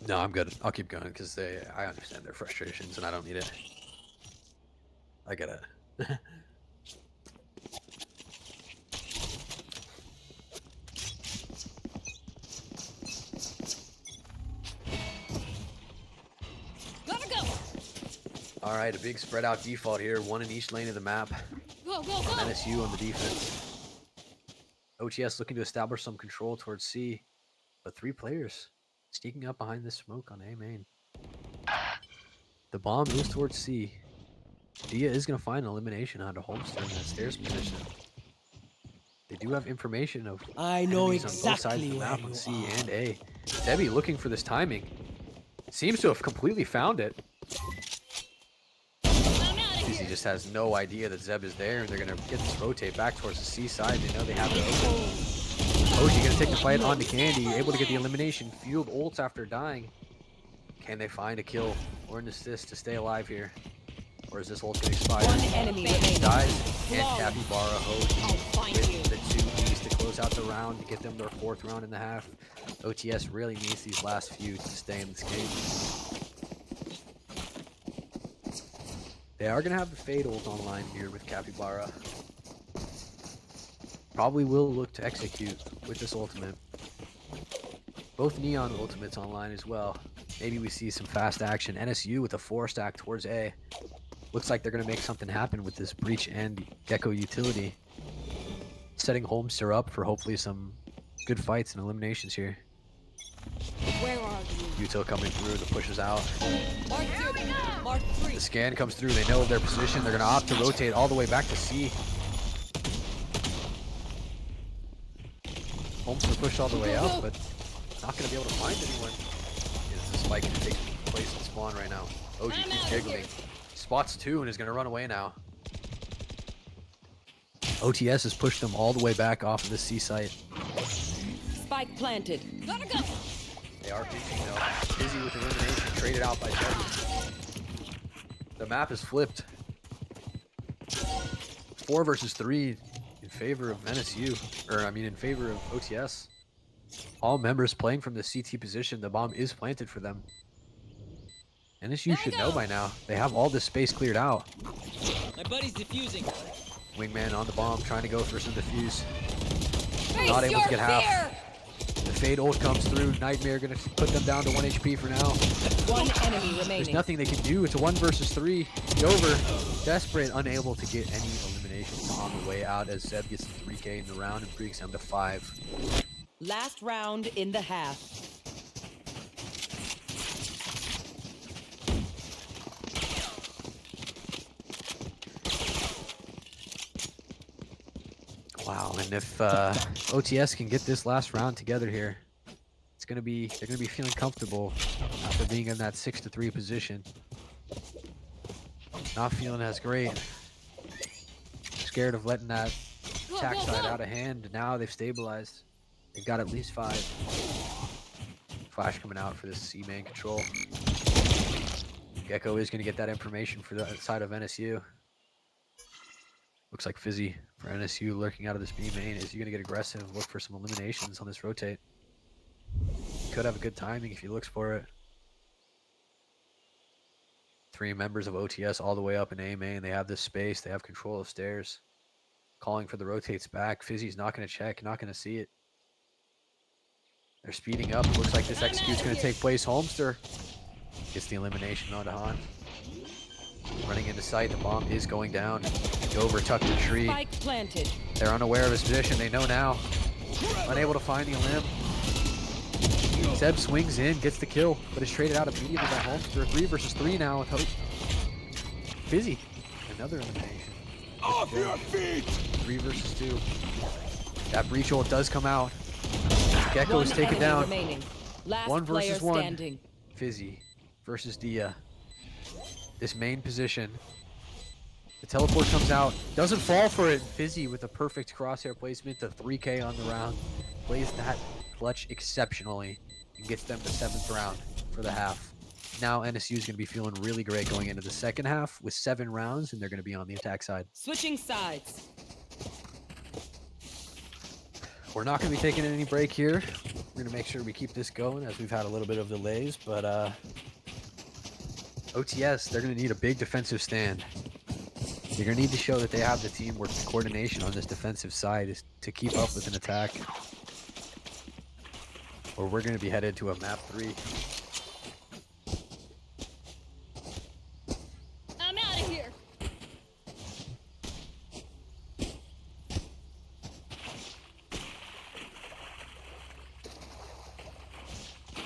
No, I'm good. I'll keep going because I understand their frustrations and I don't need it. I get it. Gotta go. All right, a big spread out default here. 1 in each lane of the map. Go, go, go. NSU on the defense. OTS looking to establish some control towards C, but 3 players sneaking up behind this smoke on A main. The bomb is towards C. Dia is going to find an elimination onto Holmster in that stairs position. They do have information of I know enemies on both sides of exactly the where map you on C are. and A. Debbie looking for this timing. Seems to have completely found it. I'm out of He here. just has no idea that Zeb is there, and they're going to get this rotate back towards the C side. They know they have it open. Oji going to take the fight onto Candy, able to get the elimination. Field ults after dying. Can they find a kill or an assist to stay alive here? Or is this ult going to expire? 1 enemy remaining. Dies, and Capybara Hoji I'll find you. with the 2 Bs to close out the round to get them their 4th round in the half. OTS really needs these last few to stay in this game. They are going to have the Fade ult online here with Capybara. Probably will look to execute with this ultimate. Both Neon ultimates online as well. Maybe we see some fast action. NSU with a 4 stack towards A. Looks like they're going to make something happen with this Breach and Gecko utility. Setting Holmster up for hopefully some good fights and eliminations here. Where are you? Util coming through, the push is out. Mark 2. Mark 3. The scan comes through, they know their position. They're going to opt to rotate all the way back to C. Holmster pushed all the way up, but not going to be able to find anyone. It's a spike that takes place in spawn right now. OG I'm keeps out of giggling. here. Spots 2 and is going to run away now. OTS has pushed them all the way back off of the C site. Spike planted. Gotta go. They are peeking though. Busy with elimination, traded out by Juggy. The map is flipped. 4 versus 3 in favor of NSU, or I mean in favor of OTS. All members playing from the CT position. The bomb is planted for them. NSU should know by now. They have all this space cleared out. My buddy's defusing. Wingman on the bomb, trying to go for some defuse. Not able to get half. The Fade ult comes through. Nightmare gonna put them down to 1 HP for now. One enemy remaining. There's nothing they can do. It's a 1 versus 3. Dover, desperate, unable to get any eliminations on the way out as Zeb gets the 3K in the round and breaks them to 5. Last round in the half. Wow, and if OTS can get this last round together here, they're gonna be feeling comfortable after being in that 6-3 position. Not feeling as great. Scared of letting that attack side out of hand. Now they've stabilized. They've got at least 5. Flash coming out for this C main control. Gecko is gonna get that information for the side of NSU. Looks like Fizzy for NSU lurking out of this B main. Is he going to get aggressive, look for some eliminations on this rotate? Could have a good timing if he looks for it. 3 members of OTS all the way up in A main. They have this space. They have control of stairs. Calling for the rotates back. Fizzy's not going to check, not going to see it. They're speeding up. Looks like this execute's going to take place. Holmster gets the elimination onto Han. Running into sight, the bomb is going down. Dover tucked the tree. Spike planted. They're unaware of his position. They know now. Unable to find the limb. Zeb swings in, gets the kill, but is traded out immediately by Holmster. 3 versus 3 now with Hope. Fizzy, another elimination. Off your feet! 3 versus 2. That breach ult does come out. Gecko is taken down. Remaining. Last 1 versus player 1. standing. Fizzy versus Dia. This main position. The teleport comes out. Doesn't fall for it. Fizzy with a perfect crosshair placement. The 3K on the round. Plays that clutch exceptionally. And gets them the 7th round for the half. Now NSU is going to be feeling really great going into the second half with 7 rounds. And they're going to be on the attack side. Switching sides. We're not going to be taking any break here. We're going to make sure we keep this going as we've had a little bit of delays. But OTS, they're going to need a big defensive stand. They're going to need to show that they have the teamwork and coordination on this defensive side to keep up with an attack. Or we're going to be headed to a map 3. I'm out of here.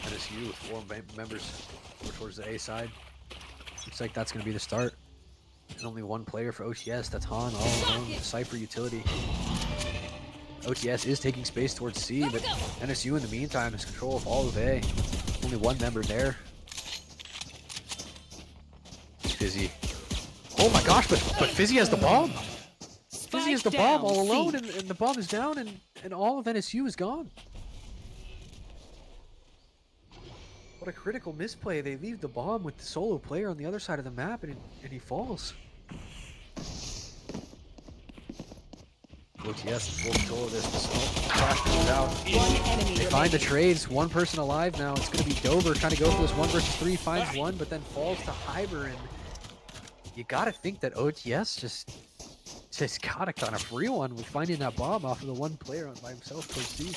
NSU with 4 members more towards the A side. Looks like that's going to be the start. And only 1 player for OTS. That's Han all alone. Cypher utility. OTS is taking space towards C, but NSU in the meantime has control of all of A. Only 1 member there. Fizzy. Oh my gosh, but Fizzy has the bomb. Fizzy has the bomb all alone, and the bomb is down, and all of NSU is gone. What a critical misplay. They leave the bomb with the solo player on the other side of the map, and he falls. OTS in full control of this. The smoke crashes out. They find the trades. 1 person alive now. It's going to be Dover trying to go for this 1 versus 3. Finds 1, but then falls to Hyber. And you got to think that OTS just got it on a free one with finding that bomb off of the 1 player by himself towards C.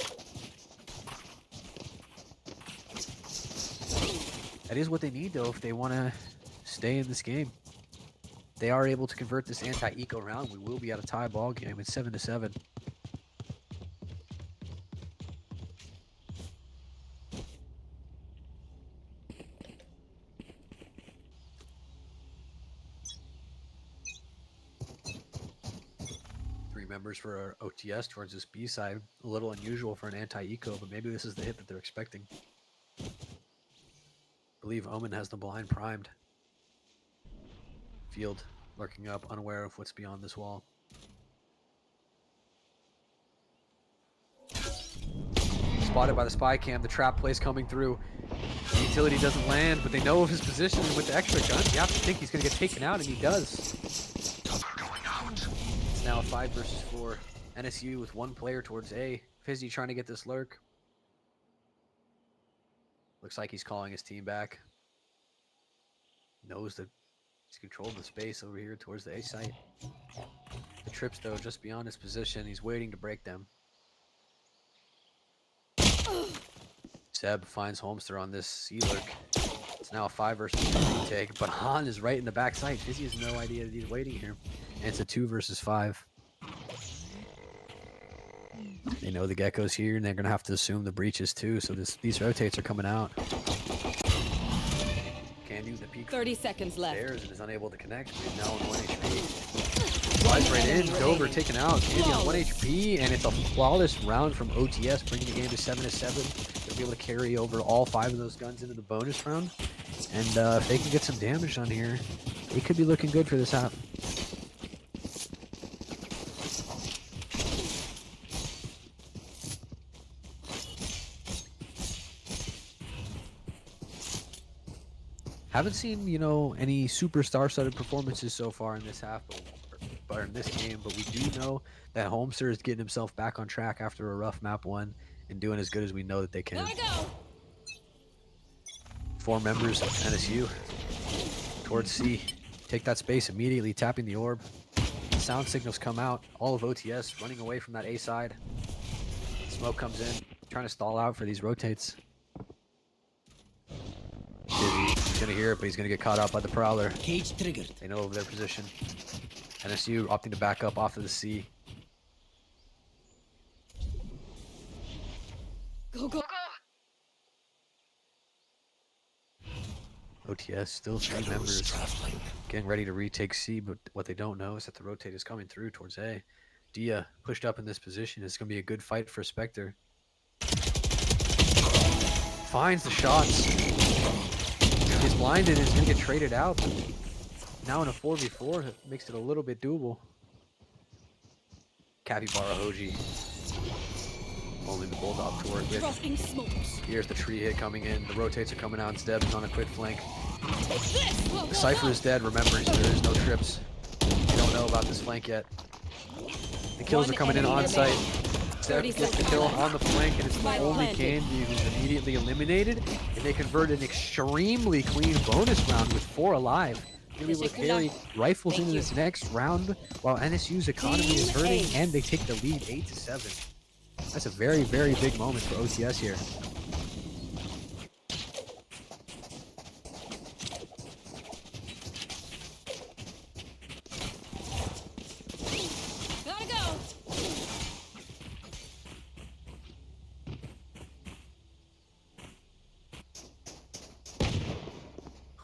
That is what they need, though, if they want to stay in this game. They are able to convert this anti-eco round. We will be at a tie ball game. It's 7-7. Three members for our OTS towards this B side. A little unusual for an anti-eco, but maybe this is the hit that they're expecting. I believe Omen has the blind primed. Field lurking up, unaware of what's beyond this wall. Spotted by the spy cam, the trap plays coming through. The utility doesn't land, but they know of his position, and with the extra gun, you have to think he's going to get taken out, and he does. Cover going out. now 5 versus 4. NSU with 1 player towards A. Fizzy trying to get this lurk. Looks like he's calling his team back. Knows that he's controlled the space over here towards the A site. The trips, though, just beyond his position. He's waiting to break them. Seb finds Holmster on this C lurk. It's now a 5 versus 3 retake, but Han is right in the backside. Fizzy has no idea that he's waiting here. And it's a 2 versus 5. They know the Gecko's here, and they're going to have to assume the breaches too, so these rotates are coming out. Candy with the peak 30 seconds left. stairs and is unable to connect. He's now on 1 HP. Flies right in. Dover taken out. Candy on 1 HP, and it's a flawless round from OTS, bringing the game to 7-7. They'll be able to carry over all 5 of those guns into the bonus round. And if they can get some damage on here, it could be looking good for this half. Haven't seen, you know, any super star-studded performances so far in this half, but in this game. But we do know that Holmster is getting himself back on track after a rough map 1 and doing as good as we know that they can. 4 members of NSU towards C. Take that space immediately, tapping the orb. Sound signals come out. All of OTS running away from that A side. Smoke comes in, trying to stall out for these rotates. He's gonna hear it, but he's gonna get caught out by the Prowler. Cage triggered. They know of their position. NSU opting to back up off of the C. Go, go, go! OTS still 3 members getting ready to retake C, but what they don't know is that the rotate is coming through towards A. Dia pushed up in this position. It's gonna be a good fight for Spectre. Finds the shots. He's blinded and is going to get traded out. Now in a 4v4, it makes it a little bit doable. Capybara Hoji. Only the Bulldog to work with. Here's the tree hit coming in. The rotates are coming out. Steb is on a quick flank. The Cypher is dead, remembering so there is no trips. We don't know about this flank yet. The kills are coming in on site. Step gets the kill on the flank, and it's the only Candy who's immediately eliminated, and they convert an extremely clean bonus round with 4 alive. They'll be able to carry rifles into this next round while NSU's economy is hurting, and they take the lead 8-7. That's a very, very big moment for OTS here.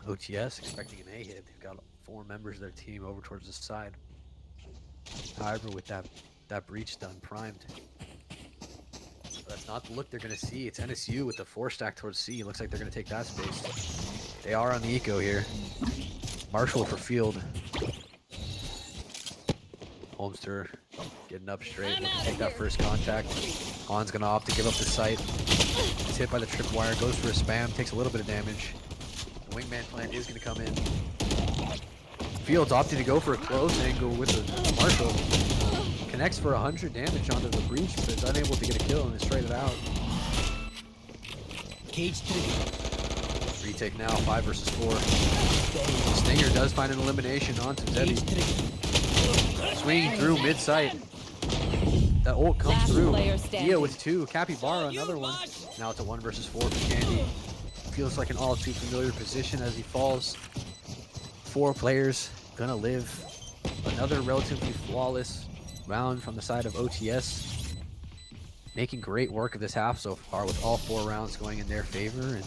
OTS expecting an A hit. They've got 4 members of their team over towards the side. However, with that breach done primed, that's not the look they're going to see. It's NSU with the 4 stack towards C. Looks like they're going to take that space. They are on the eco here. Marshall for field. Holmster getting up straight. Looking to take that first contact. Han's going to opt to give up the sight. He's hit by the tripwire. Goes for a spam. Takes a little bit of damage. Wingman plant is going to come in. Fields opting to go for a close angle with the Marshall. Connects for 100 damage onto the breach, but is unable to get a kill and is traded out. Cage triggered. Retake now, 5 versus 4. Stinger does find an elimination onto Zeddy. Swinging through mid-sight. That ult comes through. Dia with 2. Capybara, another one. Now it's a 1 versus 4 for Candy. Feels like an all too familiar position as he falls. 4 players gonna live. Another relatively flawless round from the side of OTS. Making great work of this half so far with all 4 rounds going in their favor and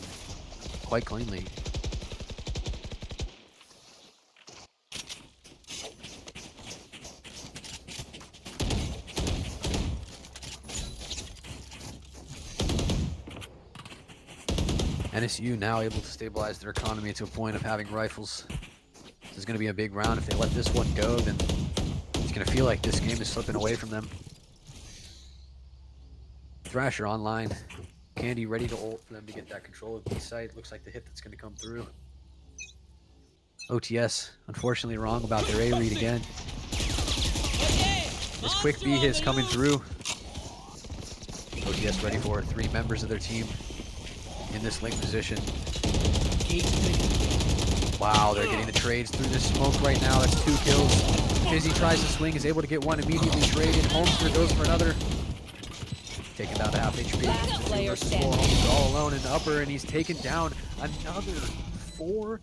quite cleanly. NSU now able to stabilize their economy to a point of having rifles. This is going to be a big round. If they let this one go, then it's going to feel like this game is slipping away from them. Thrasher online. Candy ready to ult for them to get that control of B site. Looks like the hit that's going to come through. OTS, unfortunately wrong about their A read again. This quick B is coming through. OTS ready for 3 members of their team in this link position. Wow, they're getting the trades through this smoke right now. That's 2 kills. Fizzy tries to swing, is able to get one immediately traded. Homester goes for another. Taken down to half HP. Last player standing. Homester all alone in the upper, and he's taken down another 4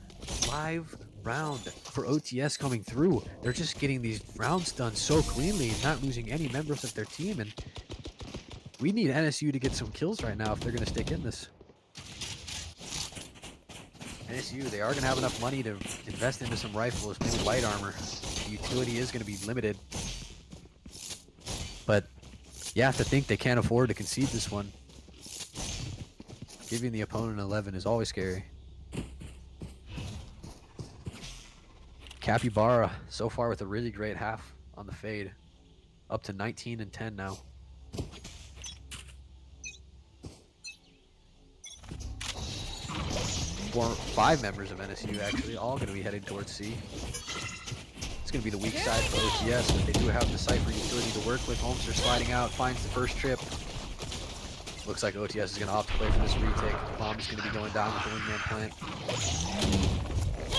live round for OTS coming through. They're just getting these rounds done so cleanly and not losing any members of their team. And we need NSU to get some kills right now if they're going to stick in this. NSU, they are going to have enough money to invest into some rifles, maybe light armor. The utility is going to be limited. But you have to think they can't afford to concede this one. Giving the opponent 11 is always scary. Capybara so far with a really great half on the fade. Up to 19 and 10 now. 5 members of NSU actually all going to be heading towards C. It's going to be the weak side for OTS, but they do have the Cypher utility to work with. Homester sliding out, finds the first trip. Looks like OTS is going to opt to play for this retake. Bomb is going to be going down with the wingman plant.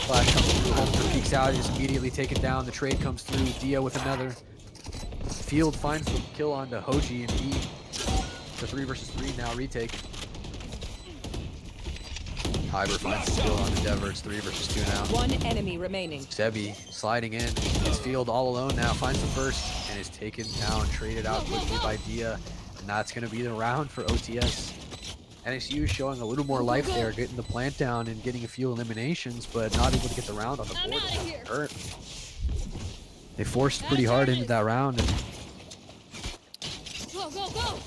Flash comes through, Homester peeks out, is immediately taken down. The trade comes through, Dia with another. Field finds the kill onto Hoji and E. It's a 3 versus 3 now retake. Hyber finds the kill on Endeavor. It's 3 versus 2 now. 1 enemy remaining. Sebi sliding in. His field all alone now. Finds the first and is taken down. Traded out quickly by Dia. And that's going to be the round for OTS. NSU showing a little more life there. Getting the plant down and getting a few eliminations. But not able to get the round on the board. It hurt. They forced pretty hard into that round. And Go, go, go!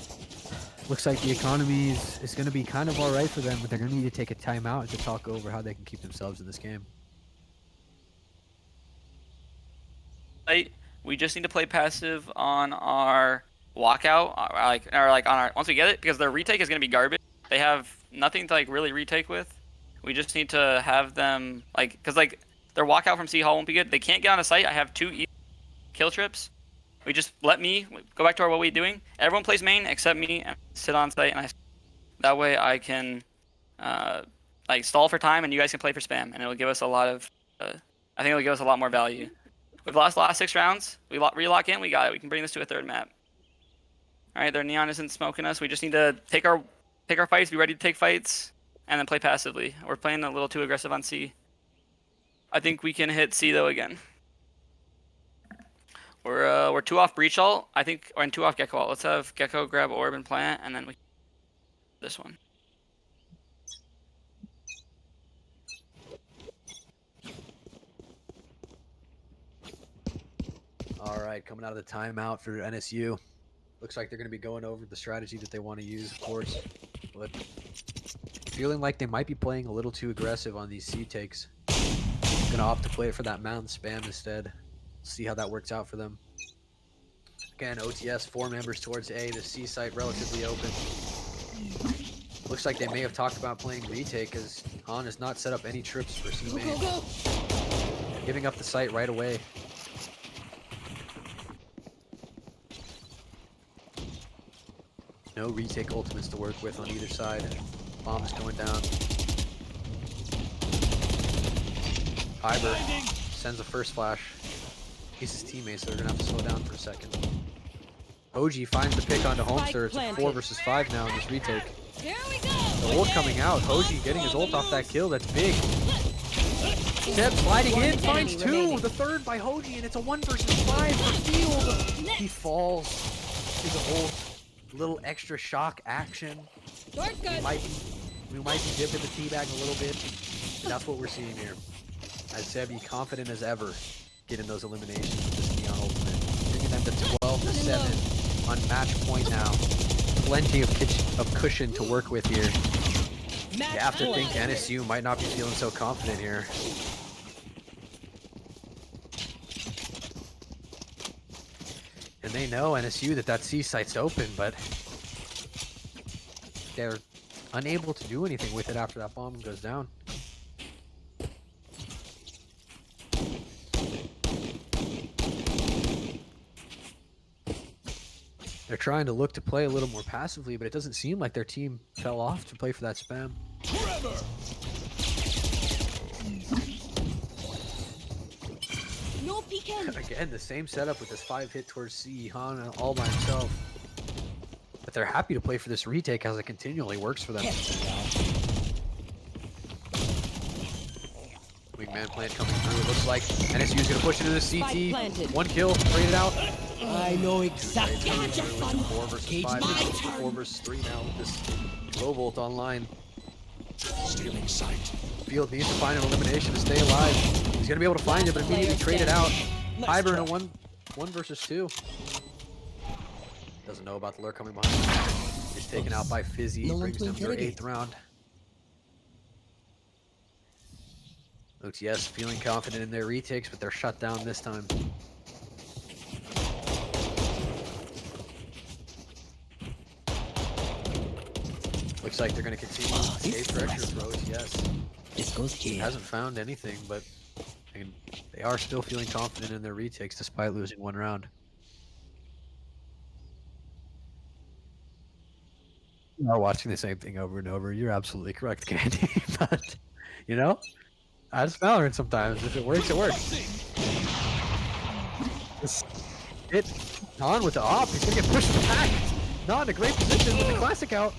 looks like the economy is going to be kind of all right for them, but they're going to need to take a timeout to talk over how they can keep themselves in this game. We just need to play passive on our walkout, or on our once we get it, because their retake is going to be garbage. They have nothing to really retake with. We just need to have them because their walkout from C Hall won't be good. They can't get on a site. I have 2 kill trips. We just let me go back to what we're doing. Everyone plays main except me and sit on site, and that way I can stall for time, and you guys can play for spam, and it'll give us a lot of. I think it'll give us a lot more value. We've lost the last 6 rounds. We relock in. We got it. We can bring this to a 3rd map. All right, their neon isn't smoking us. We just need to take our fights, be ready to take fights, and then play passively. We're playing a little too aggressive on C. I think we can hit C though again. We're 2 off breach ult, I think, or 2 off Gecko ult. Let's have Gecko grab orb and plant, and then we this one. All right, coming out of the timeout for NSU. Looks like they're going to be going over the strategy that they want to use, of course. But feeling like they might be playing a little too aggressive on these C takes. Going to opt to play for that mountain spam instead. See how that works out for them. Again, OTS 4 members towards A. The C site relatively open. Looks like they may have talked about playing retake because Han has not set up any trips for C main. Giving up the site right away. No retake ultimates to work with on either side. Bomb is going down. Hyber sends a first flash. He's his teammate, so they're gonna have to slow down for a second. Hoji finds the pick onto Homester. It's a 4 versus 5 now in this retake. Here we go! The ult coming out. Hoji getting his ult off that kill. That's big. Seb sliding in, finds 2. The 3rd by Hoji, and it's a 1 versus 5 for Field. He falls to the ult. Little extra shock action. We might be dipping the teabag a little bit. And that's what we're seeing here. As Sebi, confident as ever, getting those eliminations with this Neon ultimate. Bringing them to 12 to 7 on match point now. Plenty of cushion to work with here. You have to think NSU might not be feeling so confident here. And they know, NSU, that C site's open, but they're unable to do anything with it after that bomb goes down. They're trying to look to play a little more passively, but it doesn't seem like their team fell off to play for that spam. No peeking. Again, the same setup with this 5-hit towards C, Han all by himself. But they're happy to play for this retake as it continually works for them. Wingman plant coming through. It looks like NSU is going to push into the CT. 1 kill, traded out. I know exactly. 4 versus 5, 4 versus 3 now with this low volt online. Stealing sight. Field needs to find an elimination to stay alive. He's going to be able to find it, but immediately traded out. Hyber in a 1 versus 2. Doesn't know about the lure coming behind him. He's taken out by Fizzy. Brings them to their 8th round. OTS feeling confident in their retakes, but they're shut down this time. Looks like they're going to continue to escape pressure for OTS. This goes here. Hasn't found anything, but they are still feeling confident in their retakes despite losing 1 round. You are watching the same thing over and over. You're absolutely correct, Candy. But, you know, that's Valorant sometimes. If it works, it works. Hit on with the op. He's going to get pushed back. Not in a great position with the classic out.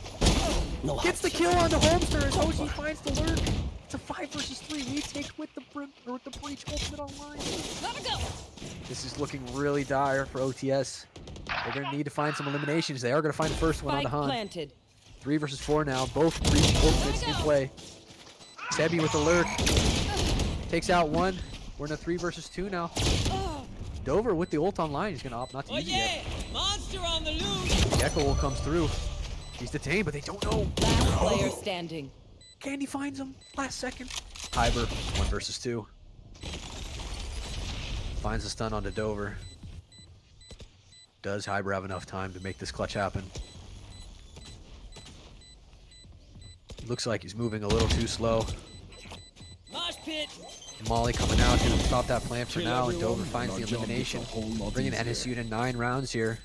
Gets the kill on the Holmster as OG finds the lurk. It's a 5 versus 3 retake with the breach ultimate online. Gotta go. This is looking really dire for OTS. They're going to need to find some eliminations. They are going to find the first one on the Spike Han. planted. 3 versus 4 now. Both breach ultimates in play. Sebi with the lurk. Takes out 1. We're in a 3 versus 2 now. Dover with the ult online. He's going to opt not to use it yet. Monster on the loose. The Echo ult comes through. He's detained, but they don't know. Last player standing. Candy finds him last second. Hyber, 1 versus 2. Finds the stun onto Dover. Does Hyber have enough time to make this clutch happen? Looks like he's moving a little too slow. Mosh pit. Molly coming out to stop that plan for now, and Dover finds the elimination, bringing NSU to 9 rounds here.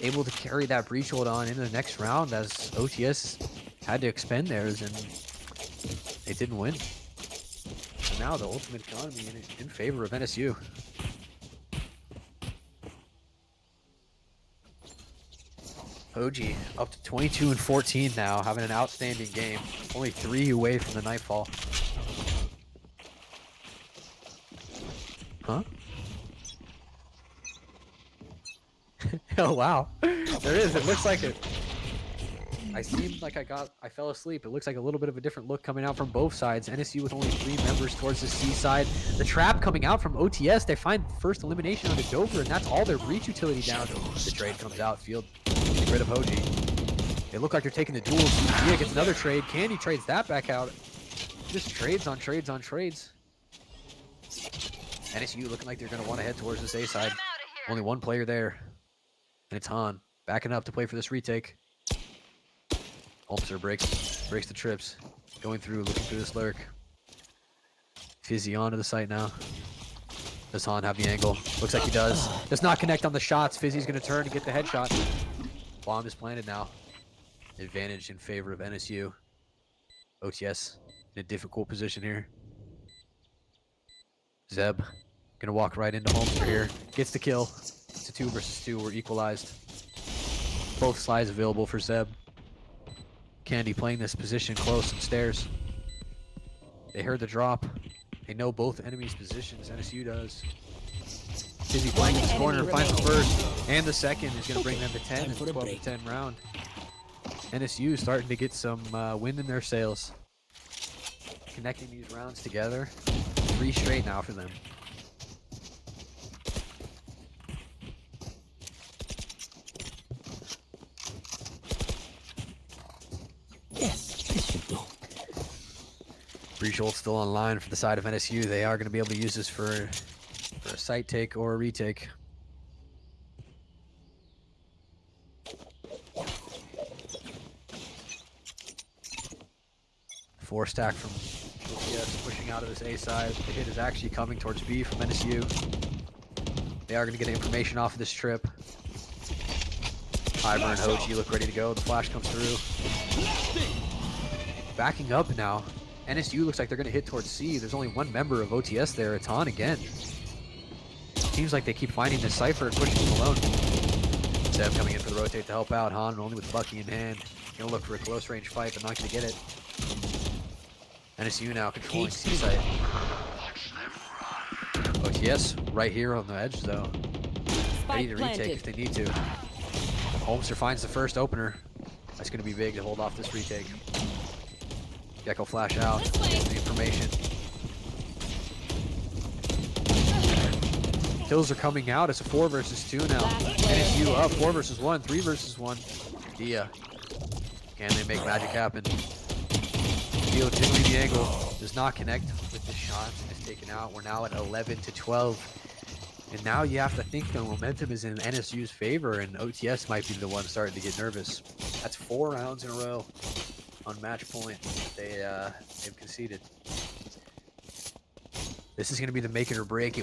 Able to carry that breach hold on into the next round as OTS had to expend theirs and they didn't win. So now the ultimate economy in favor of NSU. OG up to 22 and 14 now, having an outstanding game. Only 3 away from the Nightfall. Huh? Oh wow, there is. It looks like it. I seemed like I fell asleep. It looks like a little bit of a different look coming out from both sides. NSU with only 3 members towards the C side. The trap coming out from OTS. They find first elimination onto Dover, and that's all their breach utility down. The trade comes out. Field getting rid of OG. They look like they're taking the duels. Yeah, gets another trade. Candy trades that back out. Just trades on trades on trades. NSU looking like they're going to want to head towards this A side. Only 1 player there. And it's Han backing up to play for this retake. Holmster breaks the trips. Going through, looking through this lurk. Fizzy onto the site now. Does Han have the angle? Looks like he does. Does not connect on the shots. Fizzy's going to turn and get the headshot. Bomb is planted now. Advantage in favor of NSU. OTS in a difficult position here. Zeb going to walk right into Holmster here. Gets the kill. It's a 2 versus 2. We're equalized. Both slides available for Zeb. Candy playing this position close and stairs. They heard the drop. They know both enemies' positions. NSU does. Fizzy playing in this corner. Finds the first and the second is going to bring them to 10. It's a 12 to 10 round. NSU is starting to get some wind in their sails. Connecting these rounds together. 3 straight now for them. Yes, this should do. Breach ult still online for the side of NSU. They are going to be able to use this for a site take or a retake. Four stack from OTS pushing out of this A side. The hit is actually coming towards B from NSU. They are going to get information off of this trip. Ivor and Hochi look ready to go. The flash comes through. Backing up now. NSU looks like they're going to hit towards C. There's only one member of OTS there. It's Han again. Seems like they keep finding this Cypher and pushing him alone. Zev coming in for the rotate to help out. Han only with Bucky in hand. Gonna look for a close range fight, but not gonna get it. NSU now controlling C site. OTS right here on the edge though. Ready to retake if they need to. Holmester finds the first opener. That's gonna be big to hold off this retake. Gecko flash out. Gets the information. Kills are coming out. It's a 4 versus 2 now. NSU up 4 versus 1, 3 versus 1. Dia. Can they make magic happen? Deal jiggling the angle. Does not connect with the shot. It's taken out. We're now at 11 to 12. And now you have to think the momentum is in NSU's favor, and OTS might be the one starting to get nervous. That's 4 rounds in a row on match point. They've conceded. This is going to be the make it or break it.